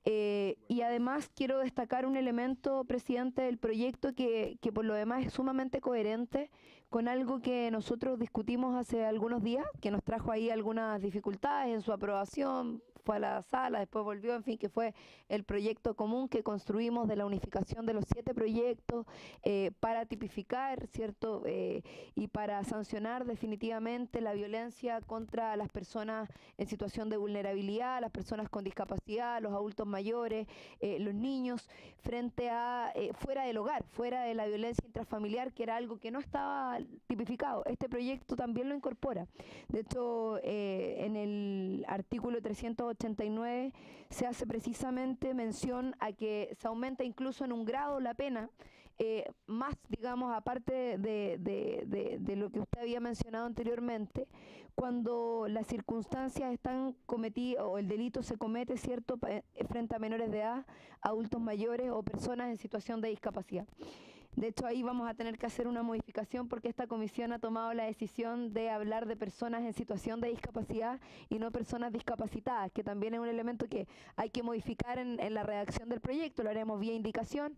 Y además quiero destacar un elemento, presidente, del proyecto que por lo demás es sumamente coherente con algo que nosotros discutimos hace algunos días, que nos trajo ahí algunas dificultades en su aprobación, fue a la sala, después volvió, en fin, que fue el proyecto común que construimos de la unificación de los 7 proyectos para tipificar, ¿cierto?, y para sancionar definitivamente la violencia contra las personas en situación de vulnerabilidad, las personas con discapacidad, los adultos mayores, los niños, frente a fuera del hogar, fuera de la violencia intrafamiliar, que era algo que no estaba tipificado. Este proyecto también lo incorpora. De hecho, en el artículo 389 se hace precisamente mención a que se aumenta incluso en un grado la pena, más, digamos, aparte de lo que usted había mencionado anteriormente, cuando las circunstancias están cometidas o el delito se comete, ¿cierto?, frente a menores de edad, adultos mayores o personas en situación de discapacidad. De hecho, ahí vamos a tener que hacer una modificación porque esta comisión ha tomado la decisión de hablar de personas en situación de discapacidad y no personas discapacitadas, que también es un elemento que hay que modificar en la redacción del proyecto. Lo haremos vía indicación.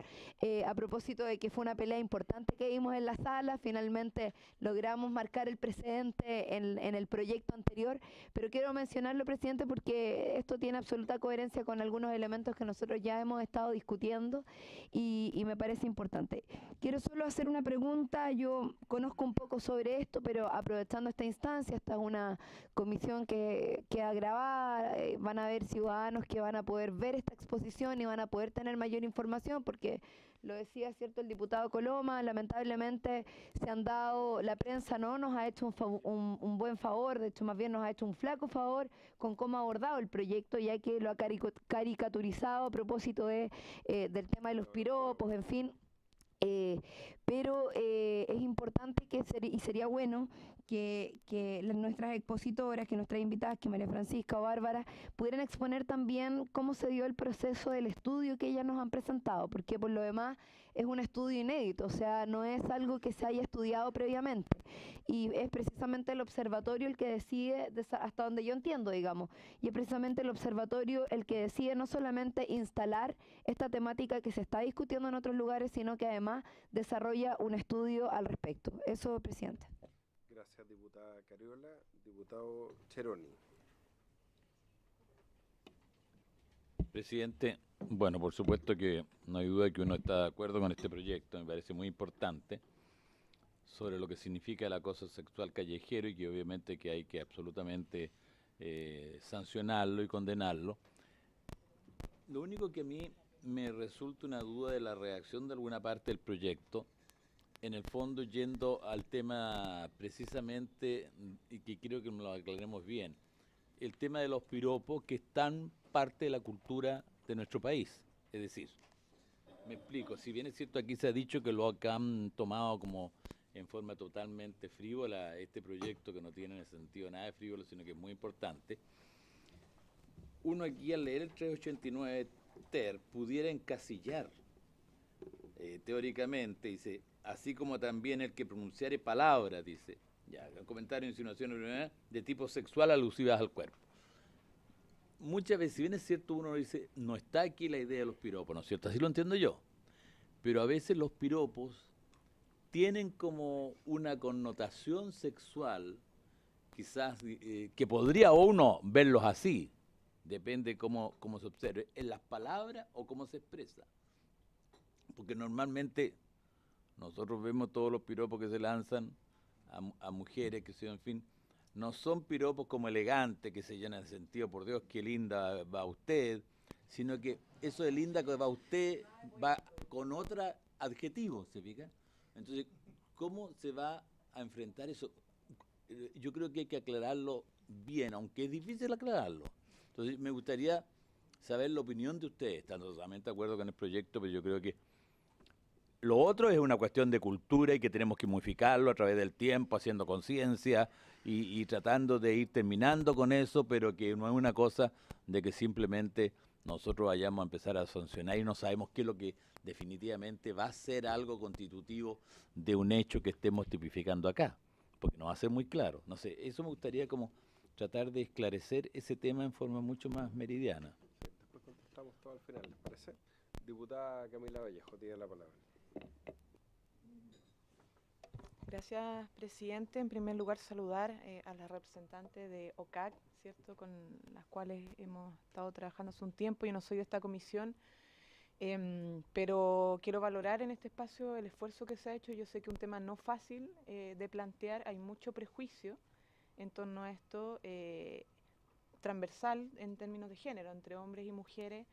A propósito de que fue una pelea importante que vimos en la sala, finalmente logramos marcar el precedente en el proyecto anterior, pero quiero mencionarlo, presidente, porque esto tiene absoluta coherencia con algunos elementos que nosotros ya hemos estado discutiendo y me parece importante. Quiero solo hacer una pregunta. Yo conozco un poco sobre esto, pero aprovechando esta instancia, esta es una comisión que queda grabada, van a haber ciudadanos que van a poder ver esta exposición y van a poder tener mayor información, porque lo decía, ¿cierto?, el diputado Coloma, lamentablemente la prensa no nos ha hecho un buen favor, de hecho más bien nos ha hecho un flaco favor con cómo ha abordado el proyecto, ya que lo ha caricaturizado a propósito del tema de los piropos, en fin. Pero es importante y sería bueno que nuestras expositoras, que nuestras invitadas, que María Francisca o Bárbara, pudieran exponer también cómo se dio el proceso del estudio que ellas nos han presentado, porque por lo demás es un estudio inédito, o sea, no es algo que se haya estudiado previamente. Y es precisamente el observatorio el que decide, hasta donde yo entiendo, digamos, y es precisamente el observatorio el que decide no solamente instalar esta temática que se está discutiendo en otros lugares, sino que además desarrolla un estudio al respecto. Eso, presidente. Gracias, diputada Cariola. Diputado Cheroni. Presidente, Bueno, por supuesto que no hay duda que uno está de acuerdo con este proyecto, me parece muy importante, sobre lo que significa el acoso sexual callejero y que obviamente que hay que absolutamente sancionarlo y condenarlo. Lo único que a mí me resulta una duda de la reacción de alguna parte del proyecto, en el fondo yendo al tema precisamente, y que creo que lo aclaremos bien, el tema de los piropos que están parte de la cultura de nuestro país. Es decir, me explico, si bien es cierto aquí se ha dicho que lo han tomado como en forma totalmente frívola este proyecto, que no tiene en el sentido nada de frívolo, sino que es muy importante, uno aquí al leer el 389 ter pudiera encasillar teóricamente, dice, así como también el que pronunciare palabras, dice, ya, comentarios, insinuaciones de tipo sexual alusivas al cuerpo. Muchas veces, si bien es cierto, uno dice, no está aquí la idea de los piropos, ¿no es cierto? Así lo entiendo yo. Pero a veces los piropos tienen como una connotación sexual, quizás, que podría uno verlos así, depende cómo se observe, en las palabras o cómo se expresa. Porque normalmente nosotros vemos todos los piropos que se lanzan a mujeres, que en fin, no son piropos como elegantes, que se llenan de sentido, por Dios, qué linda va usted, sino que eso de linda que va usted va con otro adjetivo, ¿se fija? Entonces, ¿cómo se va a enfrentar eso? Yo creo que hay que aclararlo bien, aunque es difícil aclararlo. Entonces, me gustaría saber la opinión de ustedes. Están totalmente de acuerdo con el proyecto, pero yo creo que lo otro es una cuestión de cultura y que tenemos que modificarlo a través del tiempo, haciendo conciencia y tratando de ir terminando con eso, pero que no es una cosa de que simplemente nosotros vayamos a empezar a sancionar y no sabemos qué es lo que definitivamente va a ser algo constitutivo de un hecho que estemos tipificando acá, porque no va a ser muy claro. No sé, eso me gustaría como tratar de esclarecer ese tema en forma mucho más meridiana. Sí, después contestamos todo al final, ¿les parece? Diputada Camila Vallejo, tiene la palabra. Gracias, presidente. En primer lugar, saludar a las representantes de OCAC, ¿cierto?, con las cuales hemos estado trabajando hace un tiempo. Yo no soy de esta comisión, pero quiero valorar en este espacio el esfuerzo que se ha hecho. Yo sé que es un tema no fácil de plantear, hay mucho prejuicio en torno a esto, transversal en términos de género, entre hombres y mujeres,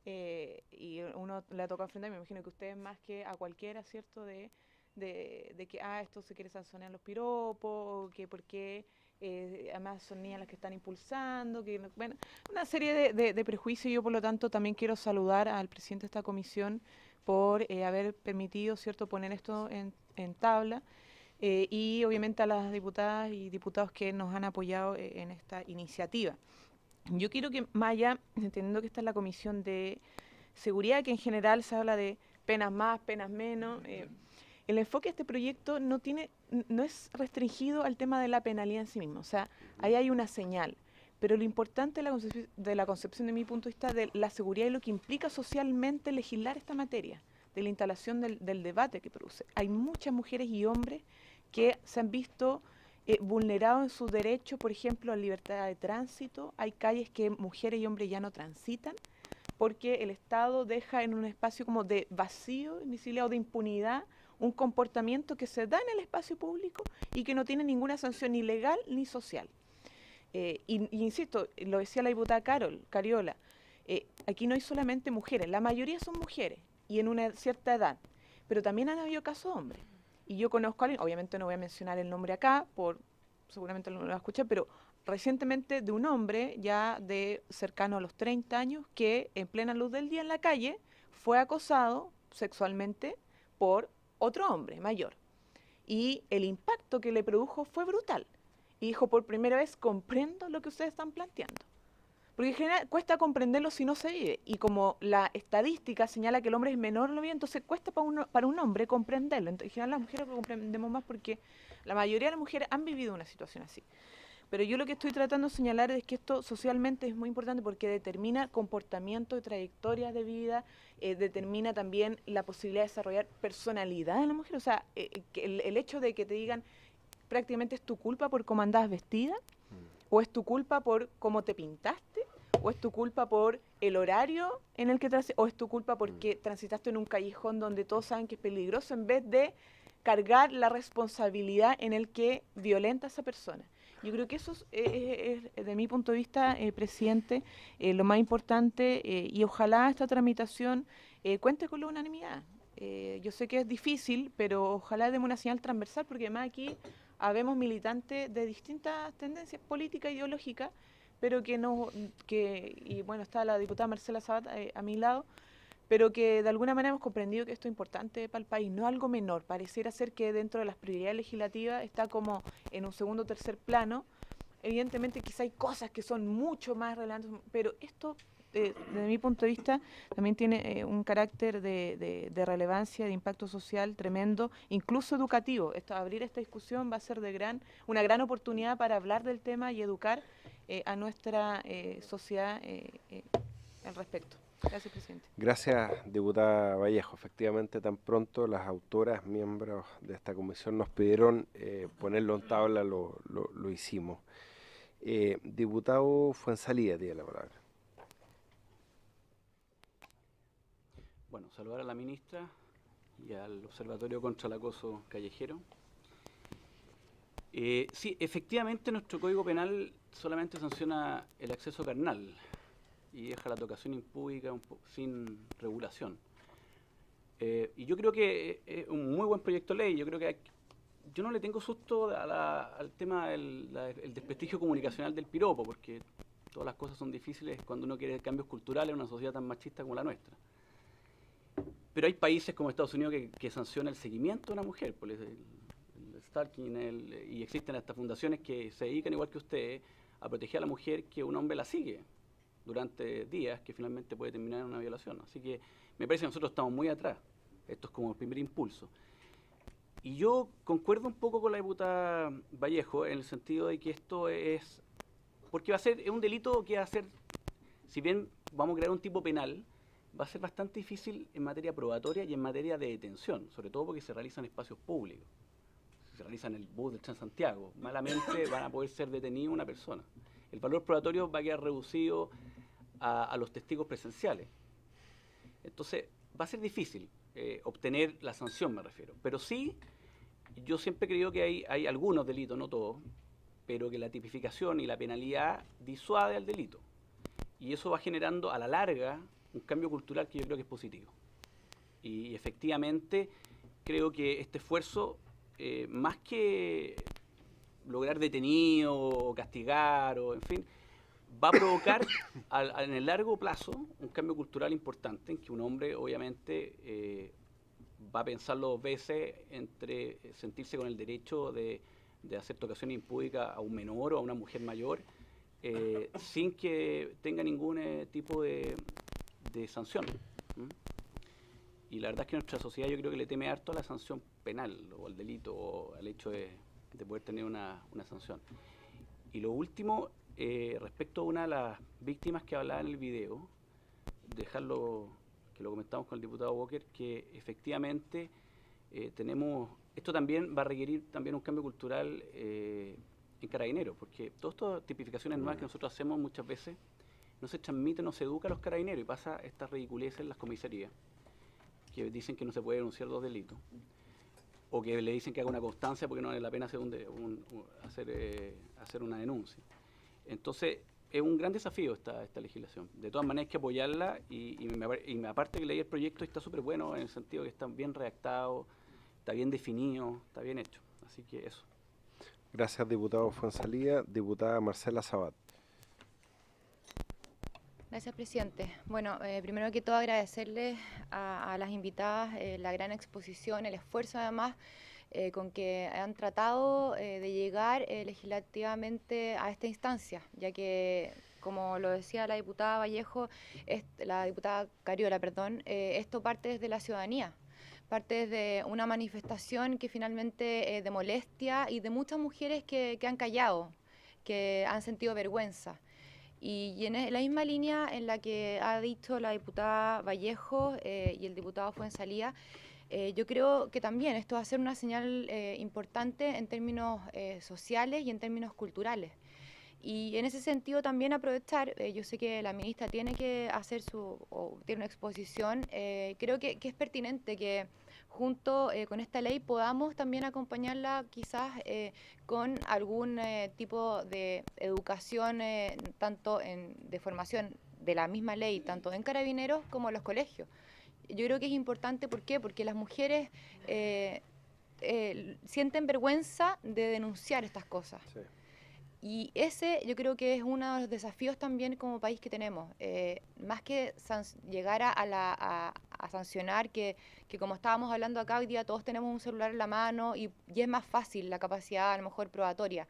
y uno le ha tocado enfrentar, me imagino que ustedes más que a cualquiera, ¿cierto?, de que esto se quiere sancionar los piropos, que por qué además son niñas las que están impulsando, que bueno, una serie de prejuicios. Yo por lo tanto también quiero saludar al presidente de esta comisión por haber permitido, ¿cierto?, poner esto en tabla, y obviamente a las diputadas y diputados que nos han apoyado en esta iniciativa. Yo quiero que más allá, entendiendo que esta es la comisión de seguridad, que en general se habla de penas más, penas menos, el enfoque de este proyecto no es restringido al tema de la penalidad en sí mismo. O sea, ahí hay una señal. Pero lo importante de la concepción de mi punto de vista de la seguridad y lo que implica socialmente legislar esta materia, de la instalación del debate que produce. Hay muchas mujeres y hombres que se han visto vulnerados en sus derechos, por ejemplo, a libertad de tránsito. Hay calles que mujeres y hombres ya no transitan porque el Estado deja en un espacio como de vacío, invisibilidad o de impunidad un comportamiento que se da en el espacio público y que no tiene ninguna sanción ni legal ni social. Y insisto, lo decía la diputada Cariola, aquí no hay solamente mujeres, la mayoría son mujeres y en una cierta edad, pero también han habido casos de hombres. Y yo conozco a alguien, obviamente no voy a mencionar el nombre acá, seguramente no lo va a escuchar, pero recientemente de un hombre ya de cercano a los 30 años que en plena luz del día en la calle fue acosado sexualmente por otro hombre mayor. Y el impacto que le produjo fue brutal. Y dijo, por primera vez comprendo lo que ustedes están planteando. Porque en general cuesta comprenderlo si no se vive. Y como la estadística señala que el hombre es menor, lo vive, entonces cuesta para un hombre comprenderlo. En general las mujeres lo comprendemos más porque la mayoría de las mujeres han vivido una situación así. Pero yo lo que estoy tratando de señalar es que esto socialmente es muy importante porque determina comportamiento y trayectorias de vida, determina también la posibilidad de desarrollar personalidad en la mujer. O sea, que el hecho de que te digan prácticamente es tu culpa por cómo andabas vestida, o es tu culpa por cómo te pintaste, o es tu culpa por el horario en el que o es tu culpa porque transitaste en un callejón donde todos saben que es peligroso, en vez de cargar la responsabilidad en el que violenta a esa persona. Yo creo que eso es de mi punto de vista, presidente, lo más importante, y ojalá esta tramitación cuente con la unanimidad. Yo sé que es difícil, pero ojalá demos una señal transversal, porque además aquí habemos militantes de distintas tendencias políticas e ideológicas, pero y bueno, está la diputada Marcela Sabat a mi lado, pero que de alguna manera hemos comprendido que esto es importante para el país, no algo menor. Pareciera ser que dentro de las prioridades legislativas está como en un segundo o tercer plano. Evidentemente quizá hay cosas que son mucho más relevantes, pero esto, desde mi punto de vista, también tiene un carácter de relevancia, de impacto social tremendo, incluso educativo. Abrir esta discusión va a ser una gran oportunidad para hablar del tema y educar a nuestra sociedad al respecto. Gracias, presidente. Gracias, diputada Vallejo. Efectivamente, tan pronto las autoras, miembros de esta comisión, nos pidieron ponerlo en tabla, lo hicimos. Diputado Fuenzalía tiene la palabra. Bueno, saludar a la ministra y al Observatorio contra el Acoso Callejero. Sí, efectivamente nuestro Código Penal solamente sanciona el acceso carnal y deja la tocación impúdica sin regulación. Y yo creo que es un muy buen proyecto de ley. Yo no le tengo susto al tema del desprestigio comunicacional del piropo, porque todas las cosas son difíciles cuando uno quiere cambios culturales en una sociedad tan machista como la nuestra. Pero hay países como Estados Unidos que sancionan el seguimiento de una mujer, por el stalking, y existen estas fundaciones que se dedican, igual que ustedes, a proteger a la mujer que un hombre la sigue durante días, que finalmente puede terminar en una violación. Así que me parece que nosotros estamos muy atrás. Esto es como el primer impulso. Y yo concuerdo un poco con la diputada Vallejo en el sentido de que esto es... Porque es un delito que va a ser, si bien vamos a crear un tipo penal, va a ser bastante difícil en materia probatoria y en materia de detención, sobre todo porque se realiza en espacios públicos. Se realiza en el bus del Transantiago. Malamente van a poder ser detenidos una persona. El valor probatorio va a quedar reducido a los testigos presenciales. Entonces, va a ser difícil obtener la sanción, me refiero. Pero sí, yo siempre he creído que hay algunos delitos, no todos, pero que la tipificación y la penalidad disuade al delito. Y eso va generando a la larga un cambio cultural que yo creo que es positivo. Y efectivamente creo que este esfuerzo, más que lograr detenido o castigar, o en fin, va a provocar en el largo plazo un cambio cultural importante en que un hombre obviamente va a pensarlo dos veces entre sentirse con el derecho de hacer tocación impúdica a un menor o a una mujer mayor sin que tenga ningún tipo de sanción. Y la verdad es que nuestra sociedad yo creo que le teme harto a la sanción penal o al delito o al hecho de poder tener una sanción. Y lo último, respecto a una de las víctimas que hablaba en el video, dejarlo que lo comentamos con el diputado Walker, que efectivamente esto también va a requerir también un cambio cultural en Carabineros, porque todas estas tipificaciones nuevas que nosotros hacemos muchas veces no se transmite, no se educa a los carabineros y pasa estas ridiculeces en las comisarías, que dicen que no se puede denunciar dos delitos, o que le dicen que haga una constancia porque no vale la pena hacer una denuncia. Entonces, es un gran desafío esta legislación. De todas maneras hay que apoyarla y aparte que leí el proyecto está súper bueno en el sentido que está bien redactado, está bien definido, está bien hecho. Así que eso. Gracias, diputado Fuenzalía. Diputada Marcela Sabat. Gracias, presidente. Bueno, primero que todo agradecerles a las invitadas la gran exposición, el esfuerzo además con que han tratado de llegar legislativamente a esta instancia, ya que, como lo decía la diputada Vallejo, la diputada Cariola, perdón, esto parte desde la ciudadanía, parte desde una manifestación que finalmente de molestia y de muchas mujeres que han callado, que han sentido vergüenza. Y en la misma línea en la que ha dicho la diputada Vallejo y el diputado Fuenzalía, yo creo que también esto va a ser una señal importante en términos sociales y en términos culturales. Y en ese sentido también aprovechar, yo sé que la ministra tiene que hacer tiene una exposición, creo que es pertinente que junto con esta ley podamos también acompañarla quizás con algún tipo de educación, tanto de formación de la misma ley, tanto en Carabineros como en los colegios. Yo creo que es importante, ¿por qué? Porque las mujeres sienten vergüenza de denunciar estas cosas. Sí. Y ese yo creo que es uno de los desafíos también como país que tenemos. Más que llegar a sancionar, que como estábamos hablando acá, hoy día todos tenemos un celular en la mano y es más fácil la capacidad a lo mejor probatoria.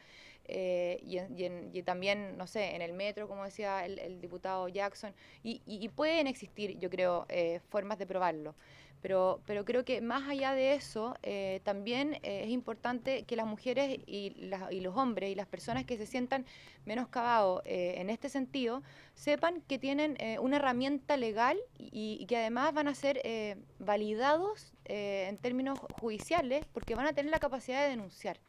Y también, no sé, en el metro, como decía el diputado Jackson, y pueden existir, yo creo, formas de probarlo. Pero creo que más allá de eso, también es importante que las mujeres y los hombres y las personas que se sientan menoscabados en este sentido, sepan que tienen una herramienta legal y que además van a ser validados en términos judiciales porque van a tener la capacidad de denunciar.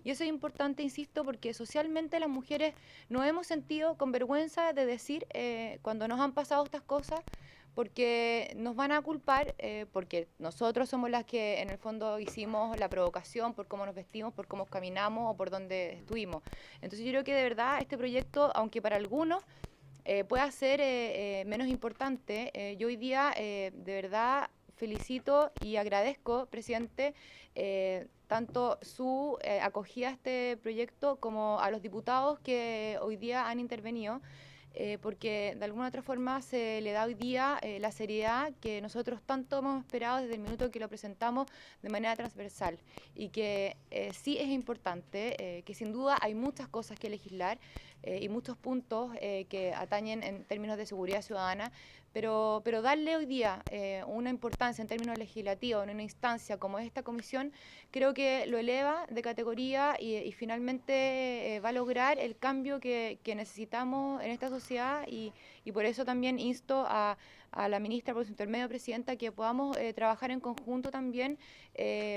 Y eso es importante, insisto, porque socialmente las mujeres nos hemos sentido con vergüenza de decir cuando nos han pasado estas cosas, porque nos van a culpar, porque nosotros somos las que en el fondo hicimos la provocación por cómo nos vestimos, por cómo caminamos o por dónde estuvimos. Entonces yo creo que de verdad este proyecto, aunque para algunos pueda ser menos importante, yo hoy día de verdad felicito y agradezco, presidente, tanto su acogida a este proyecto como a los diputados que hoy día han intervenido. Porque de alguna otra forma se le da hoy día la seriedad que nosotros tanto hemos esperado desde el minuto que lo presentamos de manera transversal y que sí es importante, que sin duda hay muchas cosas que legislar y muchos puntos que atañen en términos de seguridad ciudadana, pero darle hoy día una importancia en términos legislativos en una instancia como esta comisión, creo que lo eleva de categoría y finalmente va a lograr el cambio que necesitamos en esta sociedad y por eso también insto a la ministra por su intermedio, presidenta, que podamos trabajar en conjunto también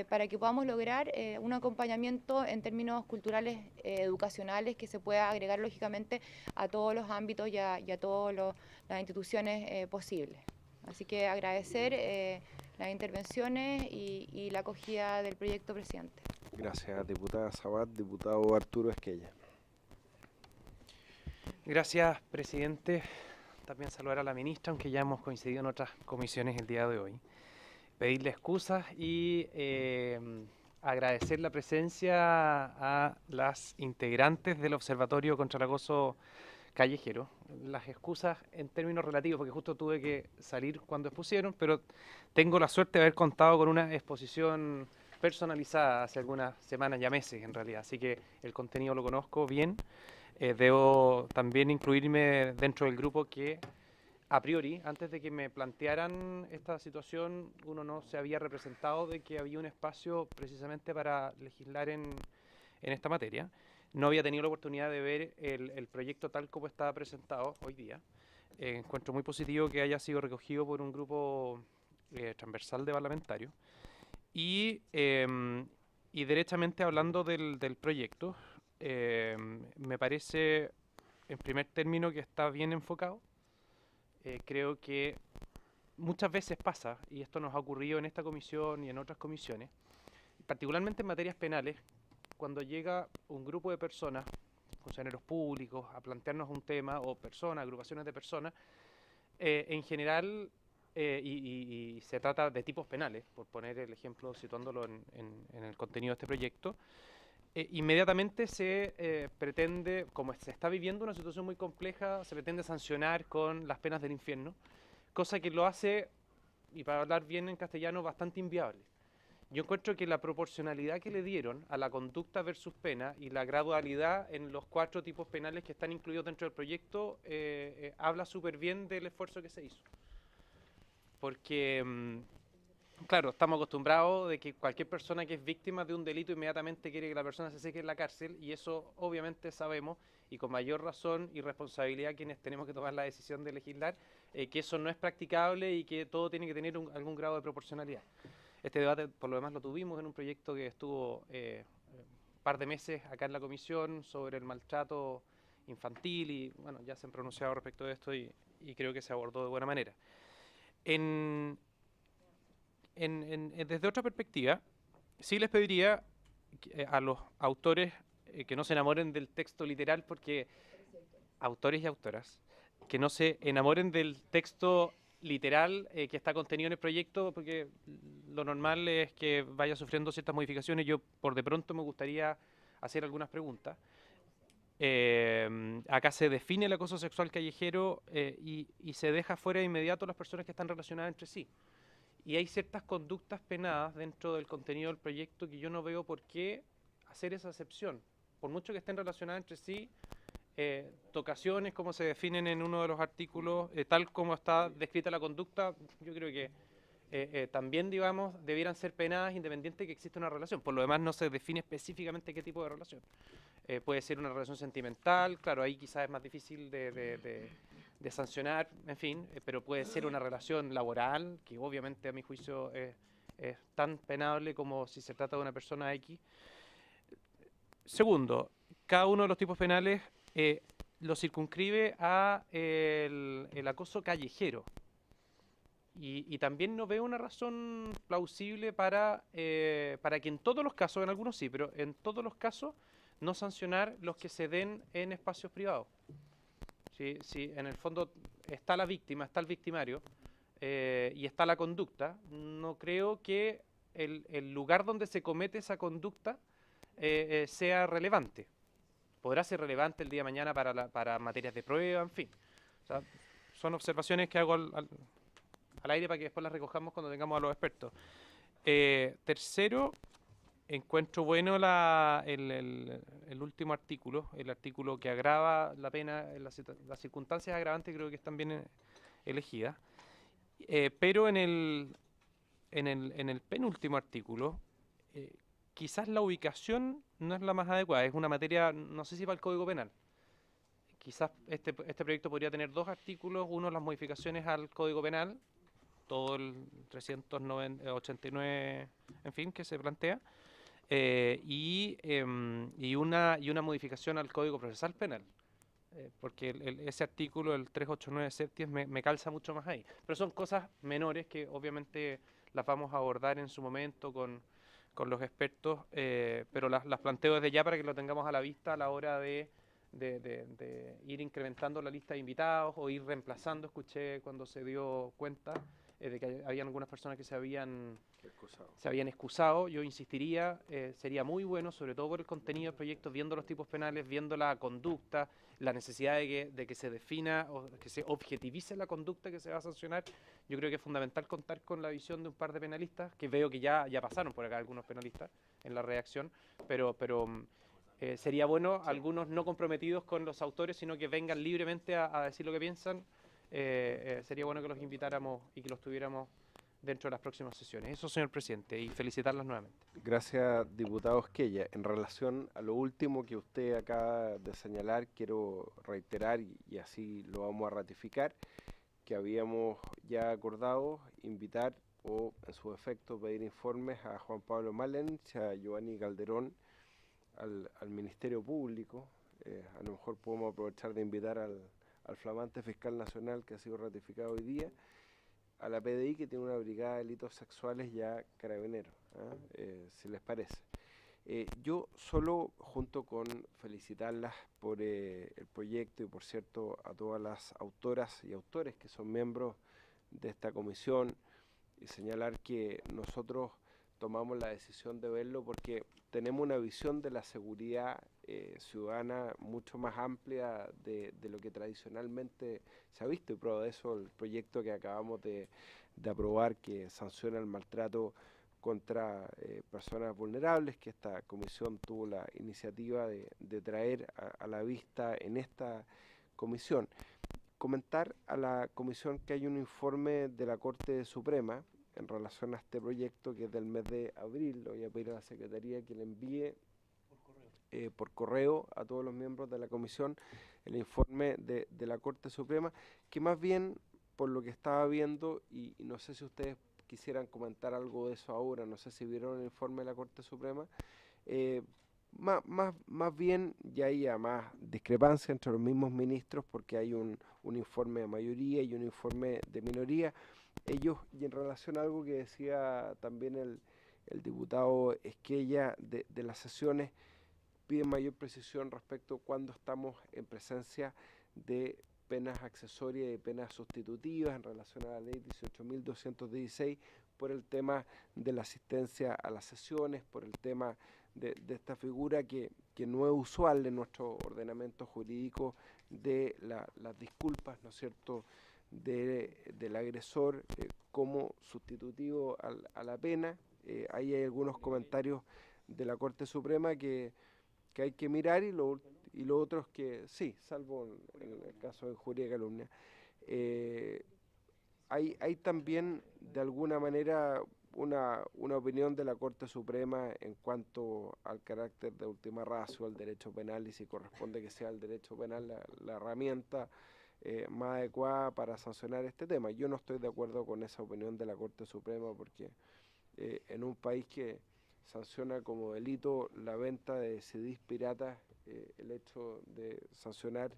para que podamos lograr un acompañamiento en términos culturales, educacionales, que se pueda agregar lógicamente a todos los ámbitos y a todas las instituciones posibles. Así que agradecer las intervenciones y la acogida del proyecto, presidente. Gracias, diputada Sabat. Diputado Arturo Esquella. Gracias, presidente. También saludar a la ministra, aunque ya hemos coincidido en otras comisiones el día de hoy. Pedirle excusas y agradecer la presencia a las integrantes del Observatorio contra el Acoso Callejero. Las excusas en términos relativos, porque justo tuve que salir cuando expusieron, pero tengo la suerte de haber contado con una exposición personalizada hace algunas semanas, ya meses en realidad, así que el contenido lo conozco bien. Debo también incluirme dentro del grupo que a priori, antes de que me plantearan esta situación, uno no se había representado de que había un espacio precisamente para legislar en esta materia. No había tenido la oportunidad de ver el proyecto tal como estaba presentado hoy día. Encuentro muy positivo que haya sido recogido por un grupo transversal de parlamentarios. Y derechamente hablando del proyecto, me parece en primer término que está bien enfocado. Creo que muchas veces pasa, y esto nos ha ocurrido en esta comisión y en otras comisiones, particularmente en materias penales, cuando llega un grupo de personas, funcionarios públicos, a plantearnos un tema, o personas, agrupaciones de personas, en general, y se trata de tipos penales, por poner el ejemplo, situándolo en el contenido de este proyecto, inmediatamente se pretende, como se está viviendo una situación muy compleja, se pretende sancionar con las penas del infierno, cosa que lo hace, y para hablar bien en castellano, bastante inviable. Yo encuentro que la proporcionalidad que le dieron a la conducta versus pena y la gradualidad en los 4 tipos penales que están incluidos dentro del proyecto habla súper bien del esfuerzo que se hizo. Porque, claro, estamos acostumbrados de que cualquier persona que es víctima de un delito inmediatamente quiere que la persona se seque en la cárcel, y eso obviamente sabemos, y con mayor razón y responsabilidad quienes tenemos que tomar la decisión de legislar, que eso no es practicable y que todo tiene que tener algún grado de proporcionalidad. Este debate, por lo demás, lo tuvimos en un proyecto que estuvo un par de meses acá en la comisión sobre el maltrato infantil y bueno, ya se han pronunciado respecto de esto y creo que se abordó de buena manera. Desde otra perspectiva, sí les pediría a los autores que no se enamoren del texto literal, porque autores y autoras, que no se enamoren del texto literal que está contenido en el proyecto, porque lo normal es que vaya sufriendo ciertas modificaciones. Yo por de pronto me gustaría hacer algunas preguntas. Acá se define el acoso sexual callejero y se deja fuera de inmediato las personas que están relacionadas entre sí. Y hay ciertas conductas penadas dentro del contenido del proyecto que yo no veo por qué hacer esa excepción. Por mucho que estén relacionadas entre sí, tocaciones, como se definen en uno de los artículos, tal como está descrita la conducta, yo creo que también, digamos, debieran ser penadas independiente de que exista una relación. Por lo demás, no se define específicamente qué tipo de relación. Puede ser una relación sentimental, claro, ahí quizás es más difícil de sancionar, en fin, pero puede ser una relación laboral, que obviamente a mi juicio es tan penable como si se trata de una persona X. Segundo, cada uno de los tipos penales lo circunscribe a el acoso callejero. Y también no veo una razón plausible para que en todos los casos, en algunos sí, pero en todos los casos, no sancionar los que se den en espacios privados. Si en el fondo está la víctima, está el victimario y está la conducta, no creo que el lugar donde se comete esa conducta sea relevante. Podrá ser relevante el día de mañana para materias de prueba, en fin. O sea, son observaciones que hago al aire para que después las recojamos cuando tengamos a los expertos. Tercero, encuentro bueno el último artículo, el artículo que agrava la pena, las circunstancias agravantes creo que están bien elegidas. Pero en el penúltimo artículo, quizás la ubicación no es la más adecuada, es una materia, no sé si para el Código Penal. Quizás este proyecto podría tener dos artículos, uno las modificaciones al Código Penal, todo el 389, en fin, que se plantea, y una modificación al Código Procesal Penal, porque ese artículo, el 389 septies, me calza mucho más ahí. Pero son cosas menores que obviamente las vamos a abordar en su momento con los expertos, pero las planteo desde ya para que lo tengamos a la vista a la hora de ir incrementando la lista de invitados o ir reemplazando. Escuché cuando se dio cuenta de que habían algunas personas que se habían excusado. Yo insistiría, sería muy bueno, sobre todo por el contenido del proyecto, viendo los tipos penales, viendo la conducta, la necesidad de que se defina o que se objetivice la conducta que se va a sancionar. Yo creo que es fundamental contar con la visión de un par de penalistas, que veo que ya pasaron por acá algunos penalistas en la redacción, pero sería bueno algunos no comprometidos con los autores, sino que vengan libremente a decir lo que piensan. Sería bueno que los invitáramos y que los tuviéramos dentro de las próximas sesiones. Eso, señor presidente, y felicitarlos nuevamente. Gracias, diputado Esquella. En relación a lo último que usted acaba de señalar, quiero reiterar, y así lo vamos a ratificar, que habíamos ya acordado invitar o, en su efecto, pedir informes a Juan Pablo Malench, a Giovanni Calderón, al Ministerio Público. A lo mejor podemos aprovechar de invitar al flamante fiscal nacional que ha sido ratificado hoy día, a la PDI, que tiene una brigada de delitos sexuales ya carabineros, si les parece. Yo solo, junto con felicitarlas por el proyecto y, por cierto, a todas las autoras y autores que son miembros de esta comisión, y señalar que nosotros tomamos la decisión de verlo porque tenemos una visión de la seguridad ciudadana mucho más amplia de lo que tradicionalmente se ha visto, y prueba de eso el proyecto que acabamos de aprobar, que sanciona el maltrato contra personas vulnerables, que esta comisión tuvo la iniciativa de traer a la vista en esta comisión. Comentar a la comisión que hay un informe de la Corte Suprema en relación a este proyecto, que es del mes de abril. Le voy a pedir a la Secretaría que le envíe por correo a todos los miembros de la comisión el informe de la Corte Suprema, que más bien, por lo que estaba viendo, y no sé si ustedes quisieran comentar algo de eso ahora, no sé si vieron el informe de la Corte Suprema, Más bien ya hay más discrepancia entre los mismos ministros porque hay un informe de mayoría y un informe de minoría. Ellos, y en relación a algo que decía también el diputado Esquella de las sesiones, piden mayor precisión respecto a cuando estamos en presencia de penas accesorias y penas sustitutivas en relación a la ley 18.216 por el tema de la asistencia a las sesiones, por el tema de esta figura que no es usual en nuestro ordenamiento jurídico de las disculpas, ¿no es cierto?, del agresor como sustitutivo a la pena. Ahí hay algunos comentarios de la Corte Suprema que hay que mirar y lo otro es que sí, salvo en el caso de injuria y calumnia. Hay también de alguna manera una opinión de la Corte Suprema en cuanto al carácter de última ratio, al derecho penal, y si corresponde que sea el derecho penal la herramienta más adecuada para sancionar este tema. Yo no estoy de acuerdo con esa opinión de la Corte Suprema porque en un país que sanciona como delito la venta de CDs piratas, el hecho de sancionar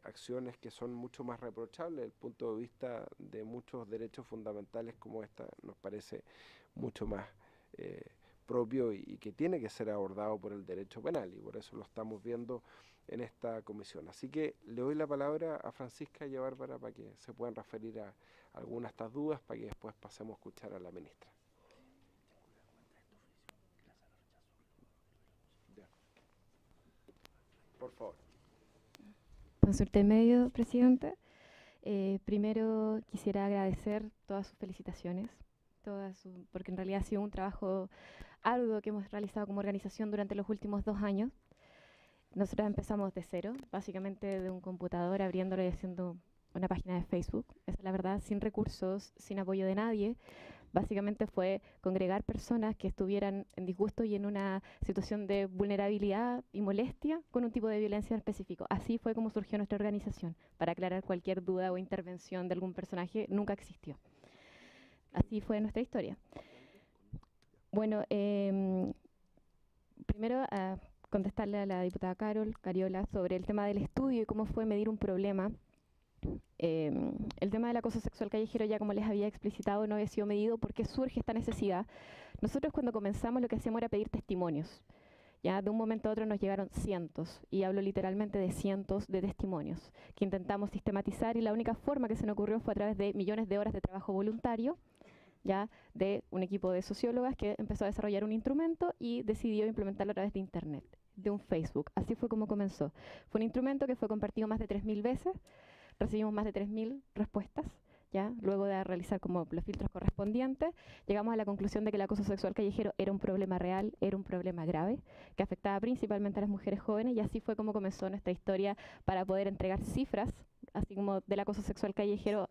acciones que son mucho más reprochables desde el punto de vista de muchos derechos fundamentales como esta, nos parece mucho más propio y que tiene que ser abordado por el derecho penal, y por eso lo estamos viendo en esta comisión. Así que le doy la palabra a Francisca y a Bárbara para que se puedan referir a algunas de estas dudas, para que después pasemos a escuchar a la ministra. Por favor. Consulta en medio, presidente. Primero quisiera agradecer todas sus felicitaciones, porque en realidad ha sido un trabajo arduo que hemos realizado como organización durante los últimos 2 años. Nosotros empezamos de cero, básicamente de un computador, abriéndolo y haciendo una página de Facebook. Esa es la verdad, sin recursos, sin apoyo de nadie. Básicamente fue congregar personas que estuvieran en disgusto y en una situación de vulnerabilidad y molestia con un tipo de violencia específico. Así fue como surgió nuestra organización. Para aclarar cualquier duda o intervención de algún personaje, nunca existió. Así fue nuestra historia. Bueno, primero contestarle a la diputada Cariola sobre el tema del estudio y cómo fue medir un problema. El tema del acoso sexual callejero, ya como les había explicitado, no había sido medido porque surge esta necesidad. Nosotros cuando comenzamos lo que hacíamos era pedir testimonios. Ya de un momento a otro nos llegaron cientos, y hablo literalmente de cientos de testimonios, que intentamos sistematizar, y la única forma que se nos ocurrió fue a través de millones de horas de trabajo voluntario, ya de un equipo de sociólogas que empezó a desarrollar un instrumento y decidió implementarlo a través de Internet, de un Facebook. Así fue como comenzó. Fue un instrumento que fue compartido más de 3.000 veces. Recibimos más de 3.000 respuestas, ¿ya? Luego de realizar como los filtros correspondientes, llegamos a la conclusión de que el acoso sexual callejero era un problema real, era un problema grave, que afectaba principalmente a las mujeres jóvenes, y así fue como comenzó nuestra historia para poder entregar cifras, así como del acoso sexual callejero,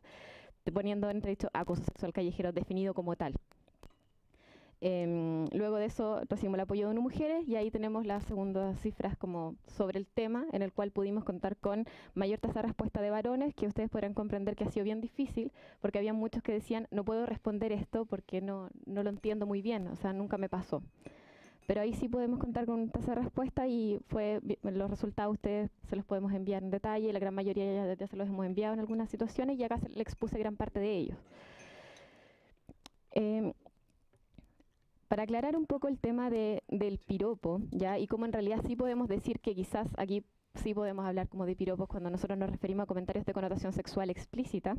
poniendo en entredicho acoso sexual callejero definido como tal. Luego de eso recibimos el apoyo de ONU Mujeres, y ahí tenemos las segundas cifras como sobre el tema, en el cual pudimos contar con mayor tasa de respuesta de varones, que ustedes podrán comprender que ha sido bien difícil, porque había muchos que decían, no puedo responder esto porque no lo entiendo muy bien, o sea, nunca me pasó. Pero ahí sí podemos contar con tasa de respuesta, y los resultados ustedes se los podemos enviar en detalle, la gran mayoría ya se los hemos enviado en algunas situaciones, y acá le expuse gran parte de ellos. Para aclarar un poco el tema del piropo, ¿ya? Y cómo en realidad sí podemos decir que quizás aquí sí podemos hablar como de piropos cuando nosotros nos referimos a comentarios de connotación sexual explícita.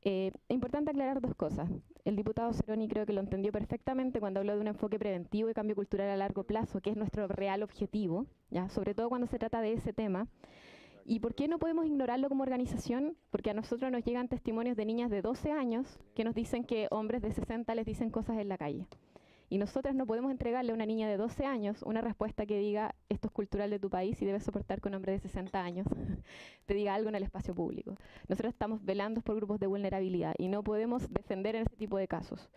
Es importante aclarar 2 cosas. El diputado Ceroni creo que lo entendió perfectamente cuando habló de un enfoque preventivo y cambio cultural a largo plazo, que es nuestro real objetivo, ¿ya? Sobre todo cuando se trata de ese tema. ¿Y por qué no podemos ignorarlo como organización? Porque a nosotros nos llegan testimonios de niñas de 12 años que nos dicen que hombres de 60 les dicen cosas en la calle. Y nosotras no podemos entregarle a una niña de 12 años una respuesta que diga, esto es cultural de tu país y debes soportar que un hombre de 60 años te diga algo en el espacio público. Nosotros estamos velando por grupos de vulnerabilidad y no podemos defender en este tipo de casos.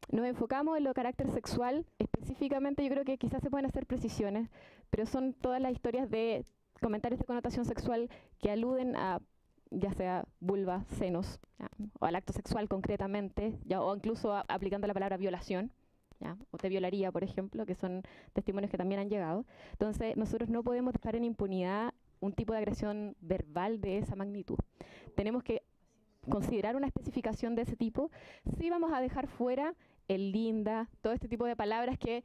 Nos enfocamos en lo de carácter sexual, específicamente yo creo que quizás se pueden hacer precisiones, pero son todas las historias de comentarios de connotación sexual que aluden a ya sea vulva, senos, ¿ya? O al acto sexual concretamente, ¿ya? O incluso aplicando la palabra violación, ¿ya? O te violaría, por ejemplo, que son testimonios que también han llegado. Entonces, nosotros no podemos dejar en impunidad un tipo de agresión verbal de esa magnitud. Tenemos que considerar una especificación de ese tipo. Sí vamos a dejar fuera el linda, todo este tipo de palabras que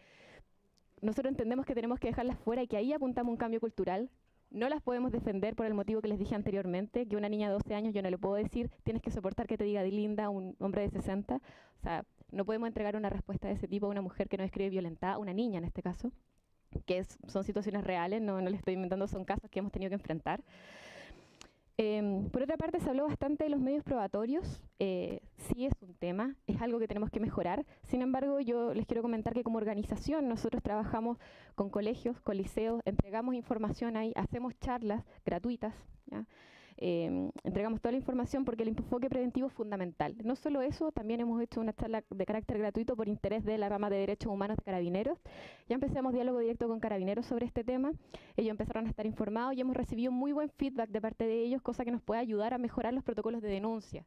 nosotros entendemos que tenemos que dejarlas fuera y que ahí apuntamos un cambio cultural. No las podemos defender por el motivo que les dije anteriormente, que una niña de 12 años yo no le puedo decir, tienes que soportar que te diga de linda a un hombre de 60. O sea, no podemos entregar una respuesta de ese tipo a una mujer que nos escribe violentada, una niña en este caso, que son situaciones reales, no le estoy inventando, son casos que hemos tenido que enfrentar. Por otra parte, se habló bastante de los medios probatorios. Sí es un tema, es algo que tenemos que mejorar. Sin embargo, yo les quiero comentar que como organización nosotros trabajamos con colegios, con liceos, entregamos información ahí, hacemos charlas gratuitas, ¿ya? Entregamos toda la información porque el enfoque preventivo es fundamental. No solo eso, también hemos hecho una charla de carácter gratuito por interés de la rama de Derechos Humanos de Carabineros. Ya empezamos diálogo directo con Carabineros sobre este tema. Ellos empezaron a estar informados y hemos recibido muy buen feedback de parte de ellos, cosa que nos puede ayudar a mejorar los protocolos de denuncia,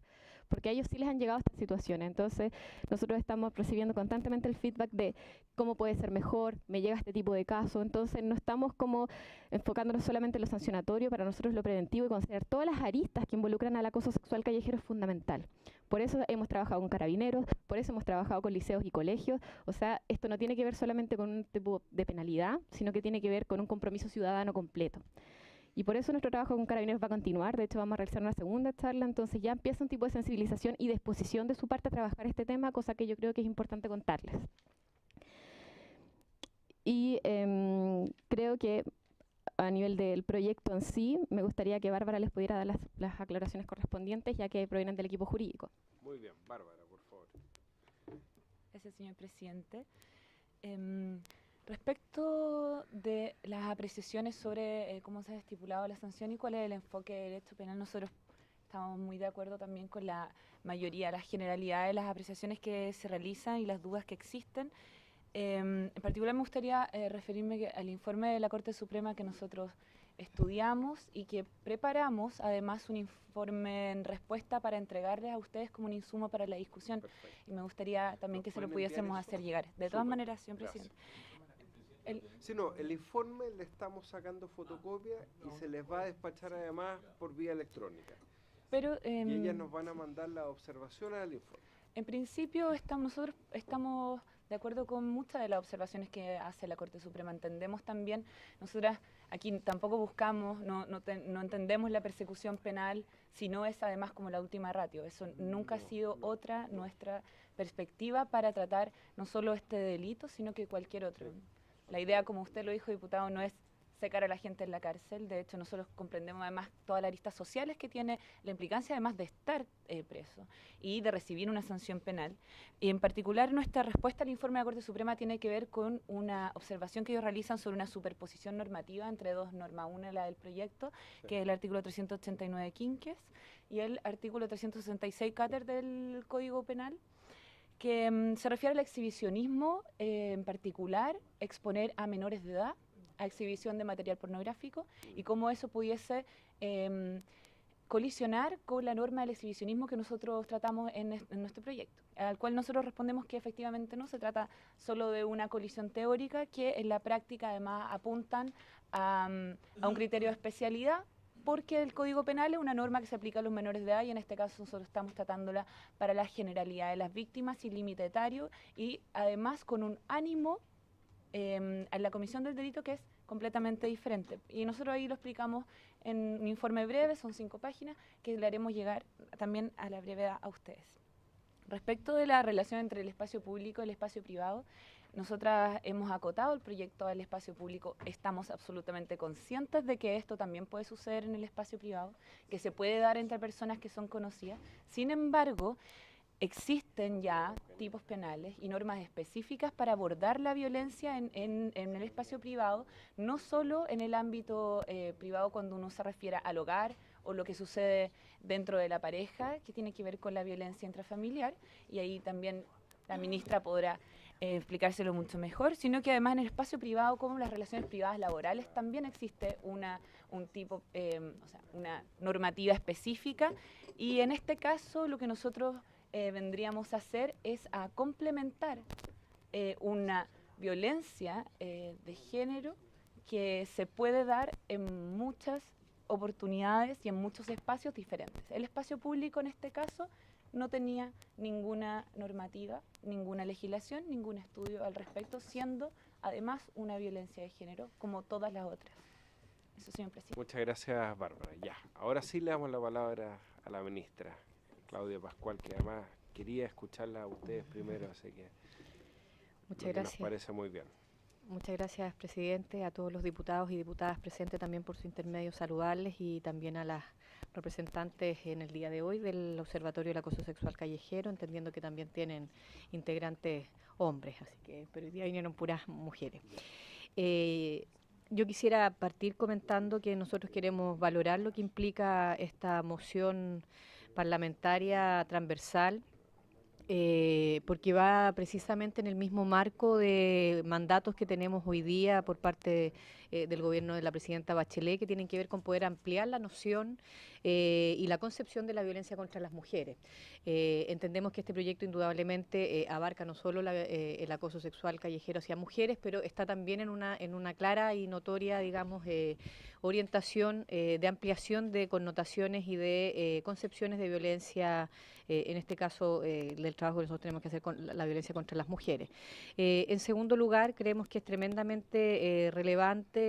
porque a ellos sí les han llegado estas situaciones. Entonces, nosotros estamos recibiendo constantemente el feedback de cómo puede ser mejor, me llega este tipo de caso. Entonces, no estamos como enfocándonos solamente en lo sancionatorio, para nosotros lo preventivo y considerar todas las aristas que involucran al acoso sexual callejero es fundamental. Por eso hemos trabajado con Carabineros, por eso hemos trabajado con liceos y colegios. O sea, esto no tiene que ver solamente con un tipo de penalidad, sino que tiene que ver con un compromiso ciudadano completo. Y por eso nuestro trabajo con Carabineros va a continuar. De hecho, vamos a realizar una segunda charla, entonces ya empieza un tipo de sensibilización y disposición de su parte a trabajar este tema, cosa que yo creo que es importante contarles. Y creo que a nivel del proyecto en sí, me gustaría que Bárbara les pudiera dar las aclaraciones correspondientes, ya que provienen del equipo jurídico. Muy bien, Bárbara, por favor. Gracias, señor presidente. Respecto de las apreciaciones sobre cómo se ha estipulado la sanción y cuál es el enfoque de derecho penal, nosotros estamos muy de acuerdo también con la mayoría, las generalidades de las apreciaciones que se realizan y las dudas que existen. En particular me gustaría referirme al informe de la Corte Suprema que nosotros estudiamos y que preparamos además un informe en respuesta para entregarles a ustedes como un insumo para la discusión. Perfecto. Y me gustaría también que se lo pudiésemos hacer llegar. De todas maneras, señor presidente. El informe le estamos sacando fotocopia y se les va a despachar además por vía electrónica. Pero, y ellas nos van a mandar las observaciones al informe. En principio nosotros estamos de acuerdo con muchas de las observaciones que hace la Corte Suprema. Entendemos también, nosotras aquí tampoco buscamos, no entendemos la persecución penal, sino es además como la última ratio. Eso nunca ha sido otra nuestra perspectiva para tratar no solo este delito, sino que cualquier otro. Sí. La idea, como usted lo dijo, diputado, no es secar a la gente en la cárcel. De hecho, nosotros comprendemos además todas las aristas sociales que tiene la implicancia, además de estar preso y de recibir una sanción penal. Y en particular, nuestra respuesta al informe de la Corte Suprema tiene que ver con una observación que ellos realizan sobre una superposición normativa entre dos normas. Una, la del proyecto, sí, que es el artículo 389 quinques, y el artículo 366 cáter del Código Penal, que se refiere al exhibicionismo, en particular, exponer a menores de edad a exhibición de material pornográfico y cómo eso pudiese colisionar con la norma del exhibicionismo que nosotros tratamos en nuestro proyecto, al cual nosotros respondemos que efectivamente no se trata solo de una colisión teórica, que en la práctica además apuntan a un criterio de especialidad, porque el Código Penal es una norma que se aplica a los menores de edad y en este caso nosotros estamos tratándola para la generalidad de las víctimas sin límite etario y además con un ánimo en la comisión del delito que es completamente diferente. Y nosotros ahí lo explicamos en un informe breve, son 5 páginas, que le haremos llegar también a la brevedad a ustedes. Respecto de la relación entre el espacio público y el espacio privado, nosotras hemos acotado el proyecto al espacio público, estamos absolutamente conscientes de que esto también puede suceder en el espacio privado, que se puede dar entre personas que son conocidas. Sin embargo, existen ya tipos penales y normas específicas para abordar la violencia en el espacio privado, no solo en el ámbito privado cuando uno se refiere al hogar o lo que sucede dentro de la pareja, que tiene que ver con la violencia intrafamiliar, y ahí también la ministra podrá explicárselo mucho mejor, sino que además en el espacio privado, como las relaciones privadas laborales, también existe una normativa específica, y en este caso lo que nosotros vendríamos a hacer es a complementar una violencia de género que se puede dar en muchas oportunidades y en muchos espacios diferentes. El espacio público en este caso no tenía ninguna normativa, ninguna legislación, ningún estudio al respecto, siendo además una violencia de género como todas las otras. Eso, señor presidente. Muchas gracias, Bárbara. Ya, ahora sí le damos la palabra a la ministra Claudia Pascual, que además quería escucharla a ustedes primero, así que muchas gracias. Nos parece muy bien. Muchas gracias, presidente, a todos los diputados y diputadas presentes también por su intermedio saludarles y también a las representantes en el día de hoy del Observatorio del Acoso Sexual Callejero, entendiendo que también tienen integrantes hombres, así que, pero hoy día vinieron puras mujeres. Yo quisiera partir comentando que nosotros queremos valorar lo que implica esta moción parlamentaria transversal, porque va precisamente en el mismo marco de mandatos que tenemos hoy día por parte del gobierno de la presidenta Bachelet, que tienen que ver con poder ampliar la noción y la concepción de la violencia contra las mujeres. Entendemos que este proyecto indudablemente abarca no solo el acoso sexual callejero hacia mujeres, pero está también en una clara y notoria, digamos, orientación de ampliación de connotaciones y de concepciones de violencia, en este caso del trabajo que nosotros tenemos que hacer con la violencia contra las mujeres. En segundo lugar, creemos que es tremendamente relevante.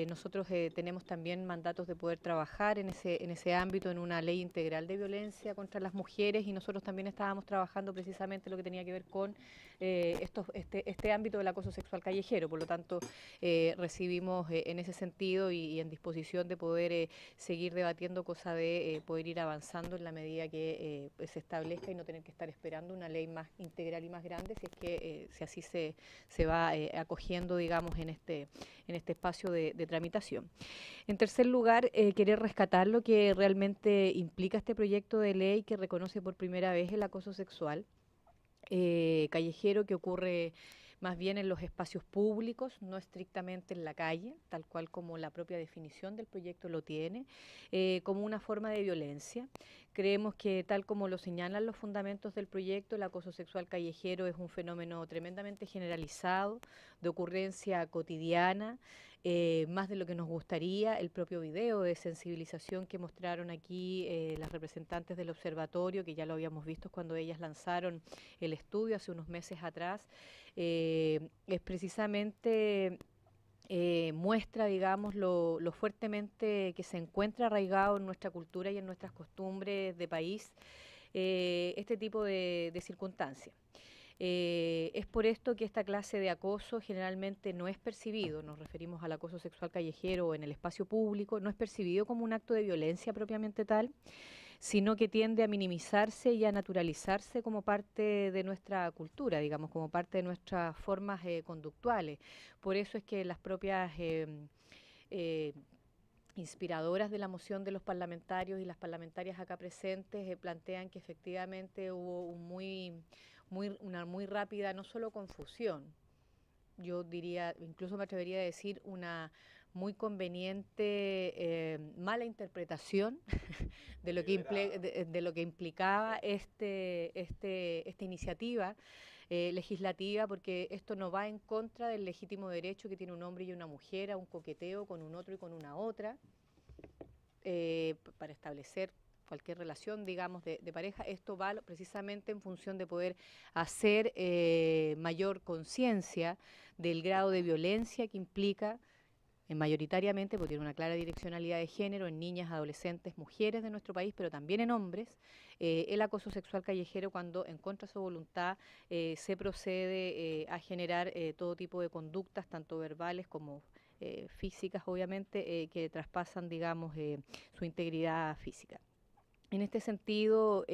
Nosotros tenemos también mandatos de poder trabajar en ese ámbito, en una ley integral de violencia contra las mujeres, y nosotros también estábamos trabajando precisamente lo que tenía que ver con este ámbito del acoso sexual callejero. Por lo tanto, recibimos en ese sentido y en disposición de poder seguir debatiendo, cosa de poder ir avanzando en la medida que se establezca y no tener que estar esperando una ley más integral y más grande, si es que si así se va acogiendo, digamos, en este espacio de tramitación. En tercer lugar, querer rescatar lo que realmente implica este proyecto de ley, que reconoce por primera vez el acoso sexual callejero, que ocurre más bien en los espacios públicos, no estrictamente en la calle, tal cual como la propia definición del proyecto lo tiene, como una forma de violencia. Creemos que, tal como lo señalan los fundamentos del proyecto, el acoso sexual callejero es un fenómeno tremendamente generalizado, de ocurrencia cotidiana, más de lo que nos gustaría. El propio video de sensibilización que mostraron aquí las representantes del observatorio, que ya lo habíamos visto cuando ellas lanzaron el estudio hace unos meses atrás, es precisamente muestra, digamos, lo fuertemente que se encuentra arraigado en nuestra cultura y en nuestras costumbres de país este tipo de circunstancias. Es por esto que esta clase de acoso generalmente no es percibido, nos referimos al acoso sexual callejero o en el espacio público, no es percibido como un acto de violencia propiamente tal, sino que tiende a minimizarse y a naturalizarse como parte de nuestra cultura, digamos, como parte de nuestras formas conductuales. Por eso es que las propias inspiradoras de la moción de los parlamentarios y las parlamentarias acá presentes plantean que efectivamente hubo una muy rápida, no solo confusión, yo diría, incluso me atrevería a decir una muy conveniente mala interpretación de lo que implicaba esta iniciativa legislativa, porque esto no va en contra del legítimo derecho que tiene un hombre y una mujer a un coqueteo con un otro y con una otra, para establecer cualquier relación, digamos, de pareja. Esto va precisamente en función de poder hacer mayor conciencia del grado de violencia que implica, mayoritariamente, porque tiene una clara direccionalidad de género, en niñas, adolescentes, mujeres de nuestro país, pero también en hombres, el acoso sexual callejero, cuando en contra de su voluntad se procede a generar todo tipo de conductas, tanto verbales como físicas, obviamente, que traspasan, digamos, su integridad física. En este sentido,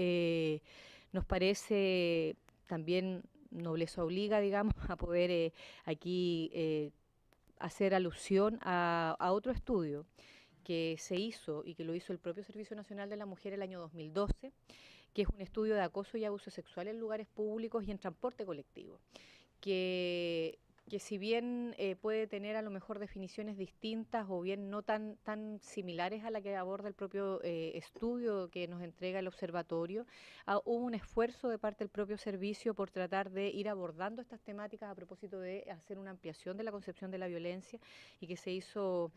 nos parece también, nobleza obliga, digamos, a poder aquí hacer alusión a otro estudio que se hizo y que lo hizo el propio Servicio Nacional de la Mujer el año 2012, que es un estudio de acoso y abuso sexual en lugares públicos y en transporte colectivo, que que si bien puede tener a lo mejor definiciones distintas o bien no tan similares a la que aborda el propio estudio que nos entrega el observatorio, hubo un esfuerzo de parte del propio servicio por tratar de ir abordando estas temáticas a propósito de hacer una ampliación de la concepción de la violencia, y que se hizo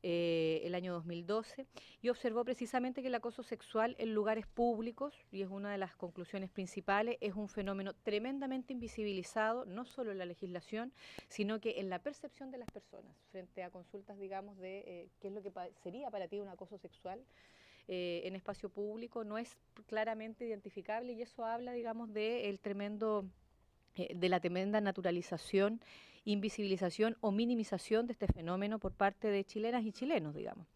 el año 2012, y observó precisamente que el acoso sexual en lugares públicos, y es una de las conclusiones principales, es un fenómeno tremendamente invisibilizado, no solo en la legislación, sino que en la percepción de las personas, frente a consultas, digamos, de qué es lo que sería para ti un acoso sexual en espacio público, no es claramente identificable, y eso habla, digamos, de la tremenda naturalización, invisibilización o minimización de este fenómeno por parte de chilenas y chilenos, digamos.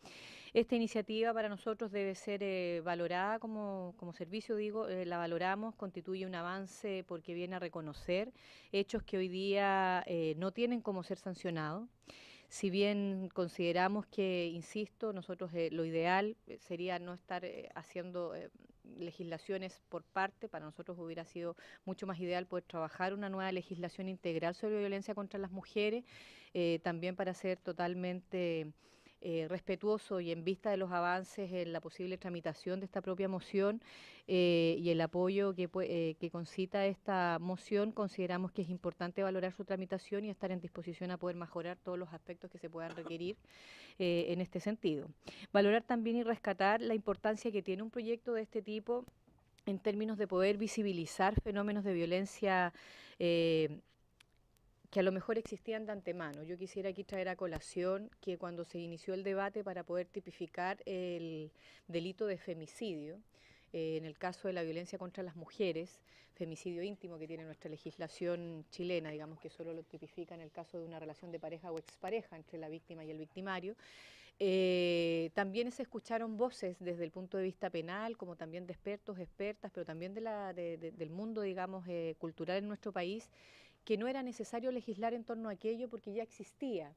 Esta iniciativa para nosotros debe ser valorada como servicio, digo, la valoramos, constituye un avance porque viene a reconocer hechos que hoy día no tienen cómo ser sancionados. Si bien consideramos que, insisto, nosotros lo ideal sería no estar haciendo legislaciones por parte, para nosotros hubiera sido mucho más ideal poder trabajar una nueva legislación integral sobre violencia contra las mujeres, también para ser totalmente respetuoso y en vista de los avances en la posible tramitación de esta propia moción y el apoyo que concita esta moción, consideramos que es importante valorar su tramitación y estar en disposición a poder mejorar todos los aspectos que se puedan requerir en este sentido. Valorar también y rescatar la importancia que tiene un proyecto de este tipo en términos de poder visibilizar fenómenos de violencia que a lo mejor existían de antemano. Yo quisiera aquí traer a colación que cuando se inició el debate para poder tipificar el delito de femicidio, en el caso de la violencia contra las mujeres, femicidio íntimo que tiene nuestra legislación chilena, digamos que solo lo tipifica en el caso de una relación de pareja o expareja entre la víctima y el victimario, también se escucharon voces desde el punto de vista penal, como también de expertos, expertas, pero también del mundo, digamos, cultural en nuestro país, que no era necesario legislar en torno a aquello porque ya existía,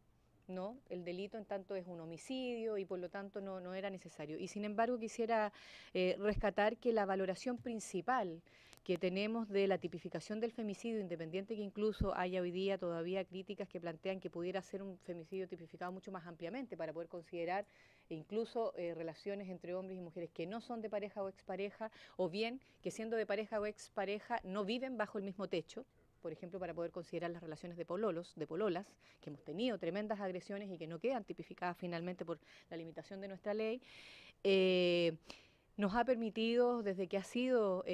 ¿no? El delito en tanto es un homicidio y por lo tanto no era necesario. Y sin embargo quisiera rescatar que la valoración principal que tenemos de la tipificación del femicidio, independiente que incluso haya hoy día todavía críticas que plantean que pudiera ser un femicidio tipificado mucho más ampliamente para poder considerar incluso relaciones entre hombres y mujeres que no son de pareja o expareja, o bien que siendo de pareja o expareja no viven bajo el mismo techo, por ejemplo, para poder considerar las relaciones de pololos, de pololas, que hemos tenido tremendas agresiones y que no quedan tipificadas finalmente por la limitación de nuestra ley, nos ha permitido, desde que ha sido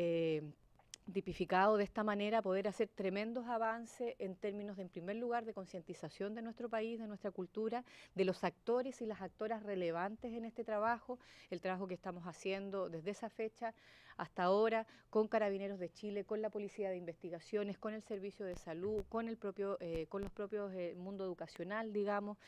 tipificado de esta manera, poder hacer tremendos avances en términos de, en primer lugar, de concientización de nuestro país, de nuestra cultura, de los actores y las actoras relevantes en este trabajo, el trabajo que estamos haciendo desde esa fecha hasta ahora con Carabineros de Chile, con la Policía de Investigaciones, con el Servicio de Salud, con los propios mundo educacional, digamos,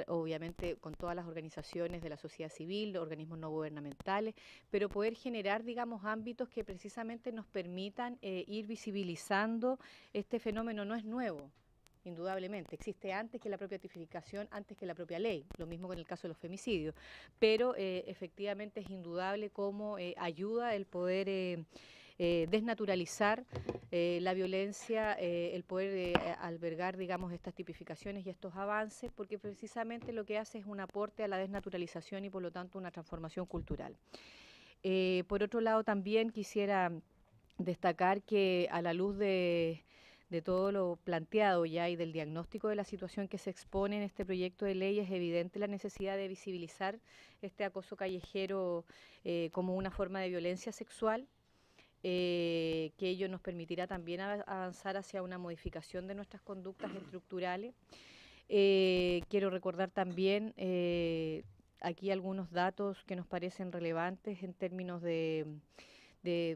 obviamente con todas las organizaciones de la sociedad civil, organismos no gubernamentales, pero poder generar, digamos, ámbitos que precisamente nos permitan ir visibilizando este fenómeno. No es nuevo, indudablemente, existe antes que la propia tipificación, antes que la propia ley, lo mismo con el caso de los femicidios, pero efectivamente es indudable cómo ayuda el poder desnaturalizar la violencia, el poder albergar, digamos, estas tipificaciones y estos avances, porque precisamente lo que hace es un aporte a la desnaturalización y por lo tanto una transformación cultural. Por otro lado, también quisiera destacar que a la luz de todo lo planteado ya y del diagnóstico de la situación que se expone en este proyecto de ley, es evidente la necesidad de visibilizar este acoso callejero como una forma de violencia sexual, que ello nos permitirá también avanzar hacia una modificación de nuestras conductas estructurales. Quiero recordar también aquí algunos datos que nos parecen relevantes en términos de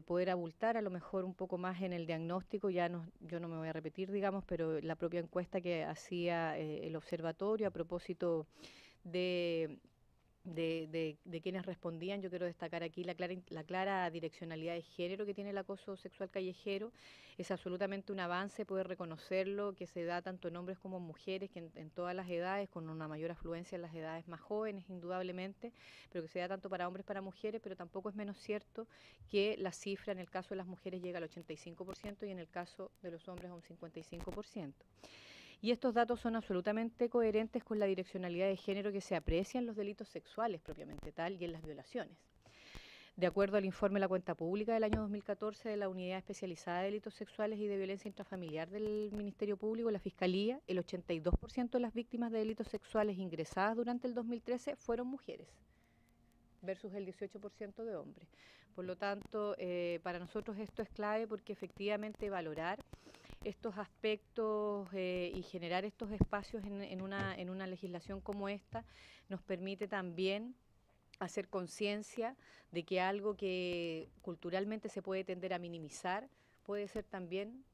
poder abultar a lo mejor un poco más en el diagnóstico. Yo no me voy a repetir, digamos, pero la propia encuesta que hacía el observatorio a propósito de quienes respondían, yo quiero destacar aquí la clara direccionalidad de género que tiene el acoso sexual callejero. Es absolutamente un avance poder reconocerlo, que se da tanto en hombres como en mujeres, que en todas las edades, con una mayor afluencia en las edades más jóvenes, indudablemente, pero que se da tanto para hombres como para mujeres, pero tampoco es menos cierto que la cifra en el caso de las mujeres llega al 85% y en el caso de los hombres a un 55%. Y estos datos son absolutamente coherentes con la direccionalidad de género que se aprecia en los delitos sexuales propiamente tal y en las violaciones. De acuerdo al informe La Cuenta Pública del año 2014 de la Unidad Especializada de Delitos Sexuales y de Violencia Intrafamiliar del Ministerio Público, la Fiscalía, el 82% de las víctimas de delitos sexuales ingresadas durante el 2013 fueron mujeres, versus el 18% de hombres. Por lo tanto, para nosotros esto es clave porque efectivamente valorar estos aspectos y generar estos espacios en una legislación como esta nos permite también hacer conciencia de que algo que culturalmente se puede tender a minimizar puede ser también,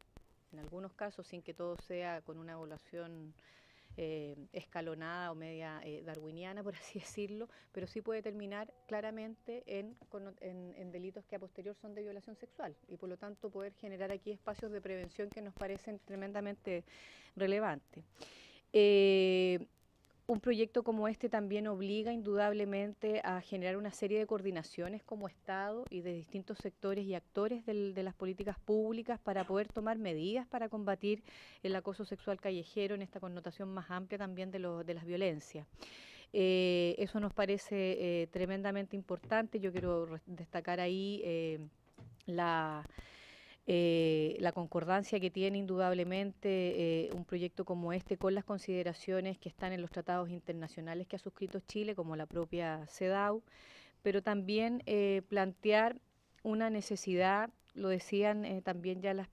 en algunos casos, sin que todo sea con una evaluación escalonada o media darwiniana, por así decirlo, pero sí puede terminar claramente en delitos que a posterior son de violación sexual y por lo tanto poder generar aquí espacios de prevención que nos parecen tremendamente relevantes. Un proyecto como este también obliga indudablemente a generar una serie de coordinaciones como Estado y de distintos sectores y actores de las políticas públicas para poder tomar medidas para combatir el acoso sexual callejero en esta connotación más amplia también de las violencias. Eso nos parece tremendamente importante. Yo quiero destacar ahí la concordancia que tiene indudablemente un proyecto como este con las consideraciones que están en los tratados internacionales que ha suscrito Chile, como la propia CEDAW, pero también plantear una necesidad, lo decían también ya las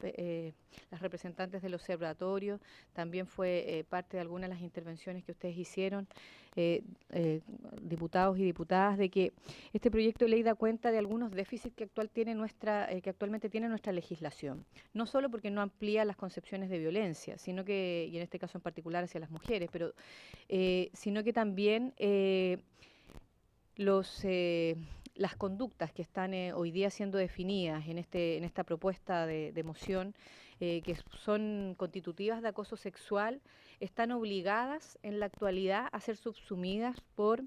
representantes del observatorio, también fue parte de algunas de las intervenciones que ustedes hicieron, diputados y diputadas, de que este proyecto de ley da cuenta de algunos déficits que actualmente tiene nuestra legislación. No solo porque no amplía las concepciones de violencia, sino que, y en este caso en particular hacia las mujeres, pero sino que también las conductas que están hoy día siendo definidas en esta propuesta de moción, que son constitutivas de acoso sexual, están obligadas en la actualidad a ser subsumidas por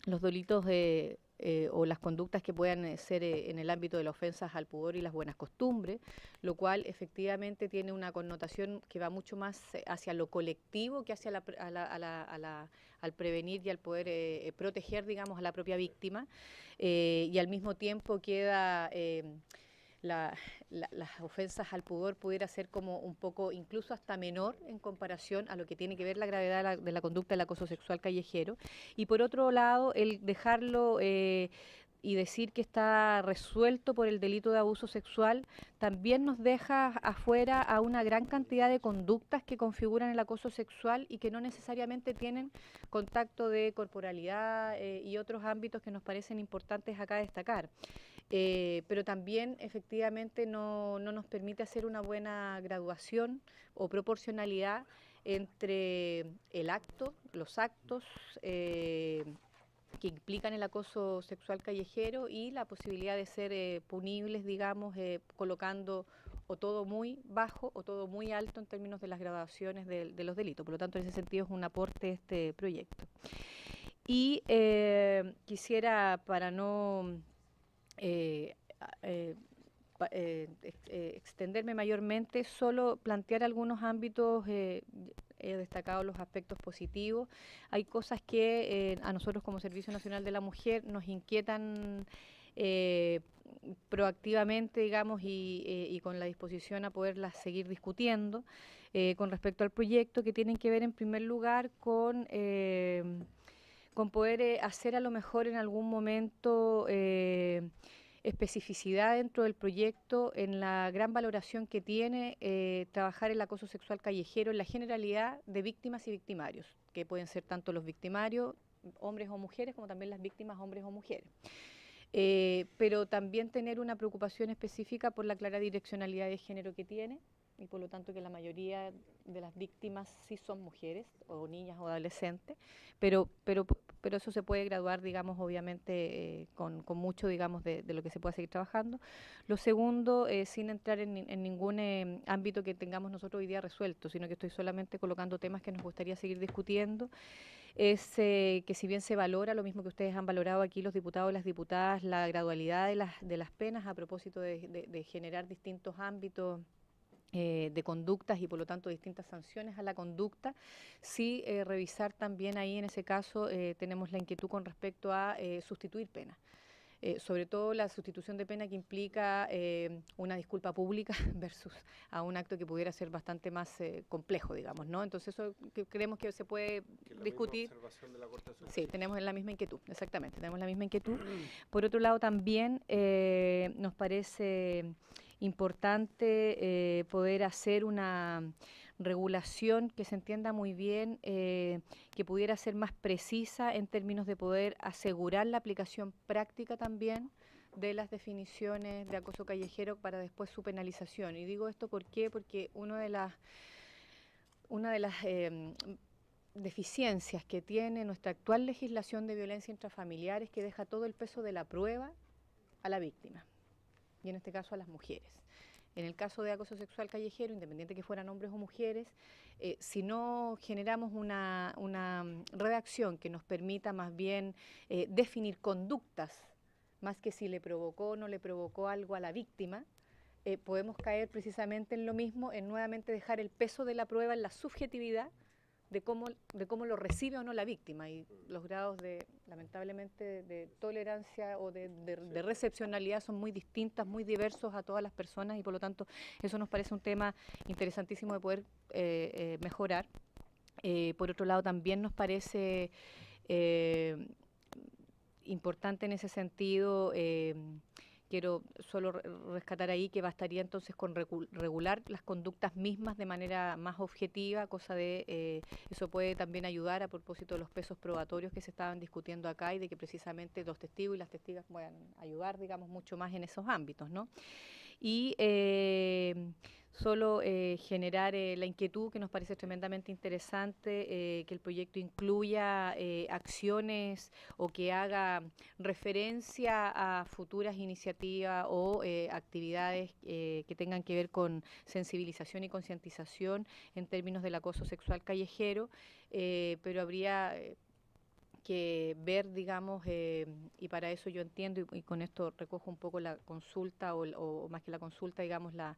los delitos o las conductas que puedan ser en el ámbito de las ofensas al pudor y las buenas costumbres, lo cual efectivamente tiene una connotación que va mucho más hacia lo colectivo que hacia al prevenir y al poder proteger, digamos, a la propia víctima, y al mismo tiempo queda las ofensas al pudor pudiera ser como un poco incluso hasta menor en comparación a lo que tiene que ver la gravedad de la conducta del acoso sexual callejero. Y por otro lado, el dejarlo y decir que está resuelto por el delito de abuso sexual también nos deja afuera a una gran cantidad de conductas que configuran el acoso sexual y que no necesariamente tienen contacto de corporalidad y otros ámbitos que nos parecen importantes acá destacar. Pero también efectivamente no nos permite hacer una buena graduación o proporcionalidad entre el acto, los actos que implican el acoso sexual callejero y la posibilidad de ser punibles, digamos, colocando o todo muy bajo o todo muy alto en términos de las graduaciones de los delitos. Por lo tanto, en ese sentido es un aporte este proyecto. Y quisiera, para no extenderme mayormente, solo plantear algunos ámbitos. He destacado los aspectos positivos. Hay cosas que a nosotros como Servicio Nacional de la Mujer nos inquietan proactivamente, digamos, y con la disposición a poderlas seguir discutiendo con respecto al proyecto, que tienen que ver en primer lugar con poder hacer a lo mejor en algún momento especificidad dentro del proyecto en la gran valoración que tiene trabajar el acoso sexual callejero en la generalidad de víctimas y victimarios, que pueden ser tanto los victimarios, hombres o mujeres, como también las víctimas, hombres o mujeres. Pero también tener una preocupación específica por la clara direccionalidad de género que tiene, y por lo tanto que la mayoría de las víctimas sí son mujeres o niñas o adolescentes, pero eso se puede graduar, digamos, obviamente con mucho, digamos, de lo que se pueda seguir trabajando. Lo segundo, sin entrar en ningún ámbito que tengamos nosotros hoy día resuelto, sino que estoy solamente colocando temas que nos gustaría seguir discutiendo, es que si bien se valora, lo mismo que ustedes han valorado aquí los diputados y las diputadas, la gradualidad de las penas a propósito de generar distintos ámbitos de conductas y por lo tanto distintas sanciones a la conducta, sí revisar también ahí en ese caso tenemos la inquietud con respecto a sustituir penas. Sobre todo la sustitución de pena que implica una disculpa pública versus a un acto que pudiera ser bastante más complejo, digamos, ¿no? Entonces eso creemos que se puede discutir. De la Corte Suprema. Sí, tenemos la misma inquietud, exactamente, tenemos la misma inquietud. Por otro lado, también nos parece importante poder hacer una regulación que se entienda muy bien, que pudiera ser más precisa en términos de poder asegurar la aplicación práctica también de las definiciones de acoso callejero para después su penalización. Y digo esto ¿por qué? Porque una de las deficiencias que tiene nuestra actual legislación de violencia intrafamiliar es que deja todo el peso de la prueba a la víctima, y en este caso a las mujeres. En el caso de acoso sexual callejero, independiente que fueran hombres o mujeres, si no generamos una redacción que nos permita más bien definir conductas, más que si le provocó o no le provocó algo a la víctima, podemos caer precisamente en lo mismo, en nuevamente dejar el peso de la prueba en la subjetividad de cómo lo recibe o no la víctima, y los grados lamentablemente, de tolerancia o de recepcionalidad son muy distintas, muy diversos a todas las personas, y por lo tanto eso nos parece un tema interesantísimo de poder mejorar. Por otro lado, también nos parece importante en ese sentido, quiero solo rescatar ahí que bastaría entonces con regular las conductas mismas de manera más objetiva, cosa de eso puede también ayudar a propósito de los pesos probatorios que se estaban discutiendo acá, y de que precisamente los testigos y las testigas puedan ayudar, digamos, mucho más en esos ámbitos, ¿no? Y solo generar la inquietud, que nos parece tremendamente interesante, que el proyecto incluya acciones o que haga referencia a futuras iniciativas o actividades que tengan que ver con sensibilización y concientización en términos del acoso sexual callejero, pero habría que ver, digamos, y para eso yo entiendo, y con esto recojo un poco la consulta, o más que la consulta, digamos, la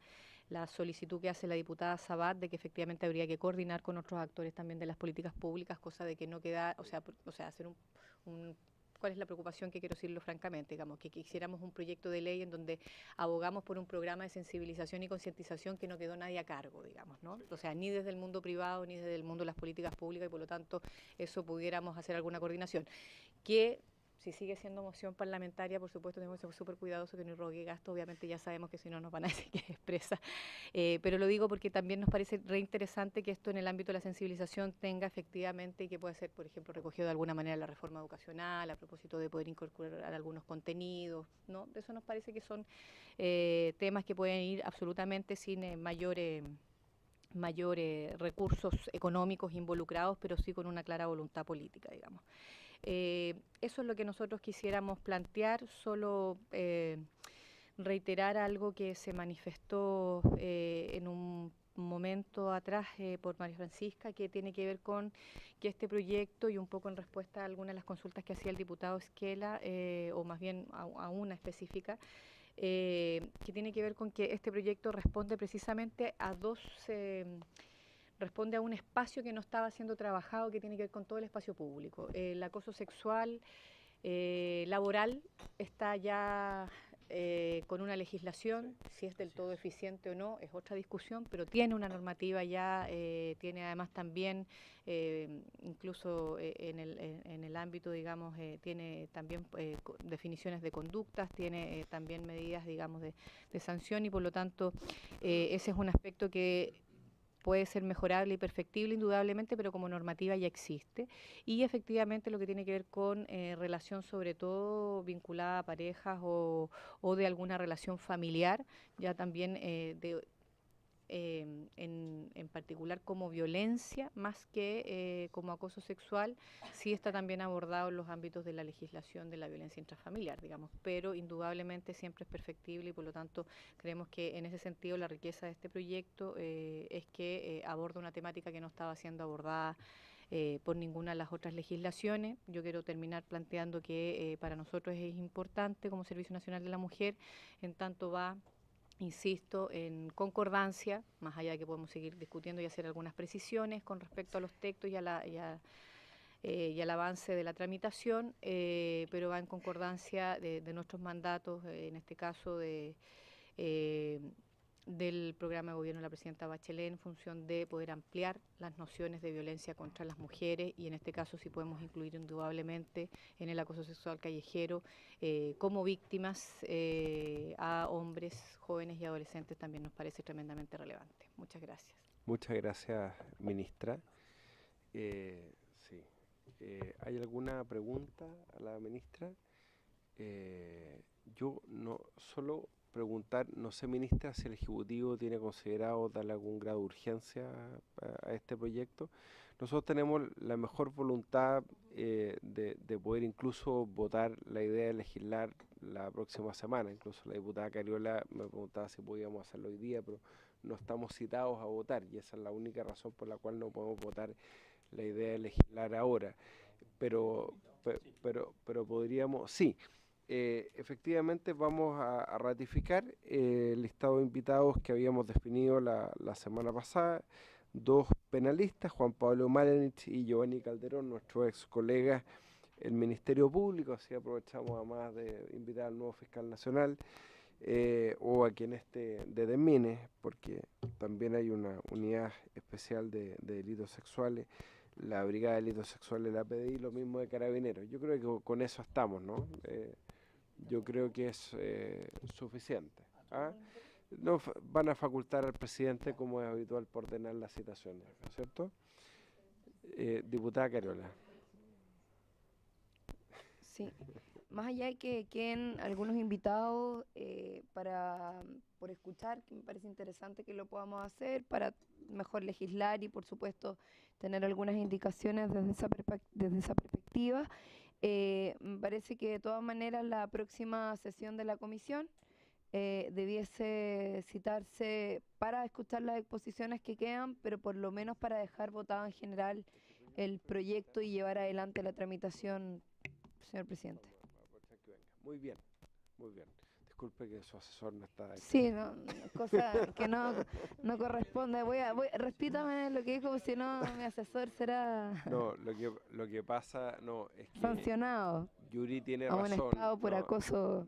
solicitud que hace la diputada Sabat, de que efectivamente habría que coordinar con otros actores también de las políticas públicas, cosa de que no queda, o sea hacer ¿cuál es la preocupación? Que quiero decirlo francamente, digamos, que quisiéramos un proyecto de ley en donde abogamos por un programa de sensibilización y concientización que no quedó nadie a cargo, digamos, ¿no? O sea, ni desde el mundo privado, ni desde el mundo de las políticas públicas, y por lo tanto eso pudiéramos hacer alguna coordinación. Que si sigue siendo moción parlamentaria, por supuesto, tenemos que ser súper cuidadosos que no irrogue gasto, obviamente ya sabemos que si no nos van a decir que es expresa, pero lo digo porque también nos parece reinteresante que esto en el ámbito de la sensibilización tenga efectivamente, y que pueda ser, por ejemplo, recogido de alguna manera en la reforma educacional, a propósito de poder incorporar algunos contenidos, ¿no? De eso nos parece que son temas que pueden ir absolutamente sin mayores recursos económicos involucrados, pero sí con una clara voluntad política, digamos. Eso es lo que nosotros quisiéramos plantear, solo reiterar algo que se manifestó en un momento atrás por María Francisca, que tiene que ver con que este proyecto, y un poco en respuesta a algunas de las consultas que hacía el diputado Esquela, o más bien a una específica, que tiene que ver con que este proyecto responde precisamente a responde a un espacio que no estaba siendo trabajado, que tiene que ver con todo el espacio público. El acoso sexual laboral está ya con una legislación, si es del todo eficiente o no, es otra discusión, pero tiene una normativa ya, tiene además también, incluso en el ámbito, digamos, tiene también definiciones de conductas, tiene también medidas, digamos, de sanción, y por lo tanto ese es un aspecto que puede ser mejorable y perfectible indudablemente, pero como normativa ya existe. Y efectivamente lo que tiene que ver con relación sobre todo vinculada a parejas o de alguna relación familiar, ya también en particular como violencia más que como acoso sexual, sí está también abordado en los ámbitos de la legislación de la violencia intrafamiliar, digamos, pero indudablemente siempre es perfectible, y por lo tanto creemos que en ese sentido la riqueza de este proyecto es que aborda una temática que no estaba siendo abordada por ninguna de las otras legislaciones. Yo quiero terminar planteando que para nosotros es importante como Servicio Nacional de la Mujer, en tanto va insisto, en concordancia, más allá de que podemos seguir discutiendo y hacer algunas precisiones con respecto a los textos y al avance de la tramitación, pero va en concordancia de nuestros mandatos, en este caso del programa de gobierno de la presidenta Bachelet, en función de poder ampliar las nociones de violencia contra las mujeres, y en este caso sí podemos incluir indudablemente en el acoso sexual callejero como víctimas a hombres, jóvenes y adolescentes. También nos parece tremendamente relevante. Muchas gracias. Muchas gracias, ministra. Sí. ¿Hay alguna pregunta a la ministra? Yo no solo preguntar, no sé, ministra, si el Ejecutivo tiene considerado darle algún grado de urgencia a este proyecto. Nosotros tenemos la mejor voluntad de poder incluso votar la idea de legislar la próxima semana. Incluso la diputada Cariola me preguntaba si podíamos hacerlo hoy día, pero no estamos citados a votar, y esa es la única razón por la cual no podemos votar la idea de legislar ahora. Pero podríamos, sí. Efectivamente vamos a ratificar el listado de invitados que habíamos definido la semana pasada. 2 penalistas, Juan Pablo Malenich y Giovanni Calderón, nuestros ex colegas el Ministerio Público, así aprovechamos además de invitar al nuevo fiscal nacional o a quien esté de Desmines, porque también hay una unidad especial de delitos sexuales, la Brigada de Delitos Sexuales de la PDI, lo mismo de Carabineros. Yo creo que con eso estamos, ¿no? Yo creo que es suficiente. ¿Ah? No, van a facultar al presidente, como es habitual, por ordenar las citaciones, ¿no es cierto? Diputada Cariola. Sí, más allá de que queden algunos invitados por escuchar, que me parece interesante que lo podamos hacer para mejor legislar y, por supuesto, tener algunas indicaciones desde esa perspectiva. Me parece que de todas maneras la próxima sesión de la comisión debiese citarse para escuchar las exposiciones que quedan, pero por lo menos para dejar votado en general el proyecto y llevar adelante la tramitación, señor presidente. Muy bien, muy bien. Disculpe que su asesor no está aquí. Sí, cosa que no corresponde. Repítame lo que dijo, si no mi asesor será No, lo que pasa, no, es que sancionado. Yuri tiene razón. Amonestado por acoso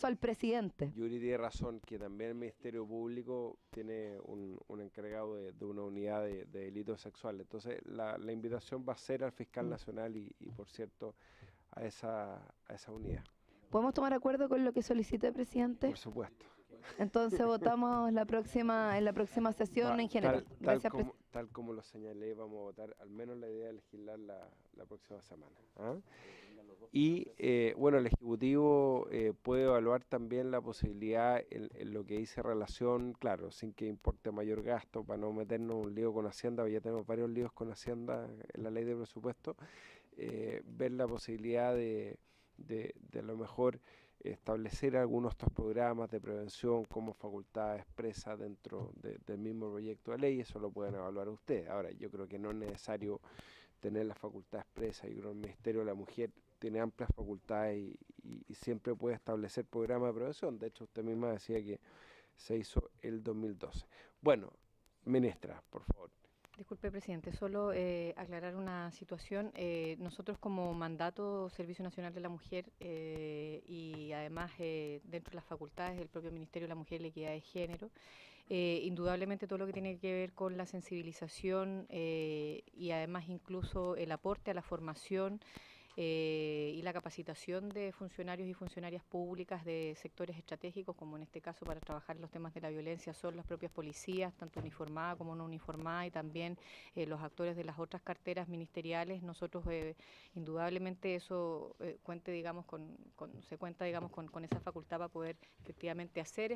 al presidente. Yuri tiene razón que también el Ministerio Público tiene un encargado de una unidad de delitos sexuales. Entonces la invitación va a ser al fiscal nacional y por cierto a esa unidad. ¿Podemos tomar acuerdo con lo que solicite el presidente? Por supuesto. Entonces votamos en la próxima sesión en general. Gracias, tal como lo señalé, vamos a votar al menos la idea de legislar la próxima semana. ¿Ah? Y bueno, el Ejecutivo puede evaluar también la posibilidad en lo que dice relación, claro, sin que importe mayor gasto, para no meternos un lío con Hacienda, ya tenemos varios líos con Hacienda en la ley de presupuesto, ver la posibilidad de a lo mejor establecer algunos de estos programas de prevención como facultad expresa dentro del mismo proyecto de ley. Eso lo pueden evaluar ustedes. Ahora, yo creo que no es necesario tener la facultad expresa. Yo creo que el Ministerio de la Mujer tiene amplias facultades y siempre puede establecer programas de prevención. De hecho, usted misma decía que se hizo el 2012. Bueno, ministra, por favor. Disculpe, presidente, solo aclarar una situación. Nosotros como mandato Servicio Nacional de la Mujer y además dentro de las facultades del propio Ministerio de la Mujer y la Equidad de Género, indudablemente todo lo que tiene que ver con la sensibilización y además incluso el aporte a la formación y la capacitación de funcionarios y funcionarias públicas de sectores estratégicos, como en este caso para trabajar los temas de la violencia, son las propias policías, tanto uniformadas como no uniformadas, y también los actores de las otras carteras ministeriales. Nosotros indudablemente eso se cuenta digamos con esa facultad para poder efectivamente hacer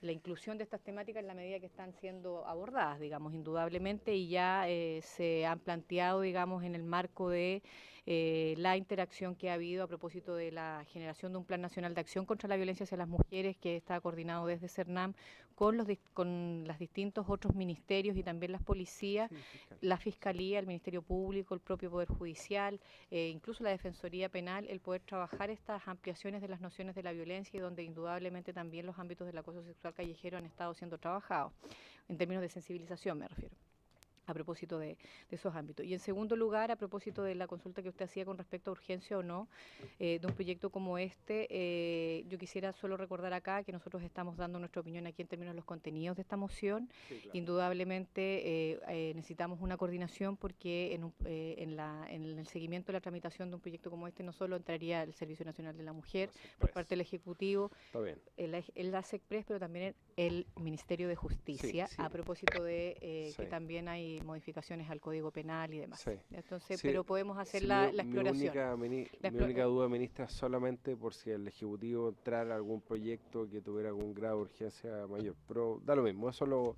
la inclusión de estas temáticas en la medida que están siendo abordadas, digamos, indudablemente, y ya se han planteado, digamos, en el marco de la interacción que ha habido a propósito de la generación de un Plan Nacional de Acción contra la Violencia hacia las Mujeres, que está coordinado desde CERNAM con los los distintos otros ministerios y también las policías, la Fiscalía, el Ministerio Público, el propio Poder Judicial, incluso la Defensoría Penal, el poder trabajar estas ampliaciones de las nociones de la violencia y donde indudablemente también los ámbitos del acoso sexual callejero han estado siendo trabajados, en términos de sensibilización me refiero, a propósito de esos ámbitos. Y en segundo lugar, a propósito de la consulta que usted hacía con respecto a urgencia o no de un proyecto como este, yo quisiera solo recordar acá que nosotros estamos dando nuestra opinión aquí en términos de los contenidos de esta moción. Sí, claro. Indudablemente necesitamos una coordinación porque en el seguimiento de la tramitación de un proyecto como este no solo entraría el Servicio Nacional de la Mujer por parte del Ejecutivo, el ASECPRES, pero también el Ministerio de Justicia, sí, sí. A propósito de que también hay modificaciones al Código Penal y demás. Sí. Entonces, pero podemos hacer la exploración. Mi única duda, ministra, solamente por si el Ejecutivo entrara algún proyecto que tuviera algún grado de urgencia mayor. Pero da lo mismo, eso lo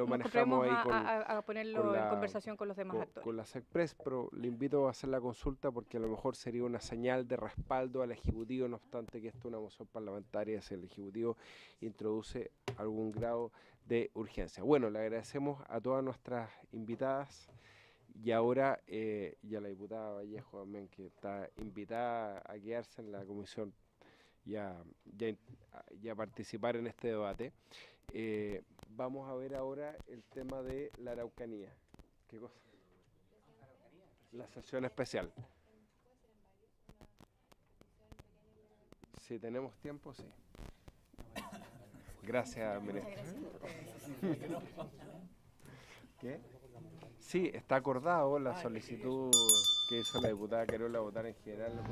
manejamos ahí a ponerlo en conversación con los demás actores. Con la SECPRES, pero le invito a hacer la consulta porque a lo mejor sería una señal de respaldo al Ejecutivo, no obstante que esto es una moción parlamentaria, si el Ejecutivo introduce algún grado de urgencia. Bueno, le agradecemos a todas nuestras invitadas y ahora ya la diputada Vallejo también, que está invitada a quedarse en la comisión y a participar en este debate. Vamos a ver ahora el tema de la Araucanía. ¿Qué cosa? La sesión especial. Si tenemos tiempo, sí. Gracias, ministro. ¿Qué? Sí, está acordado la solicitud que hizo la diputada Carola votar en general la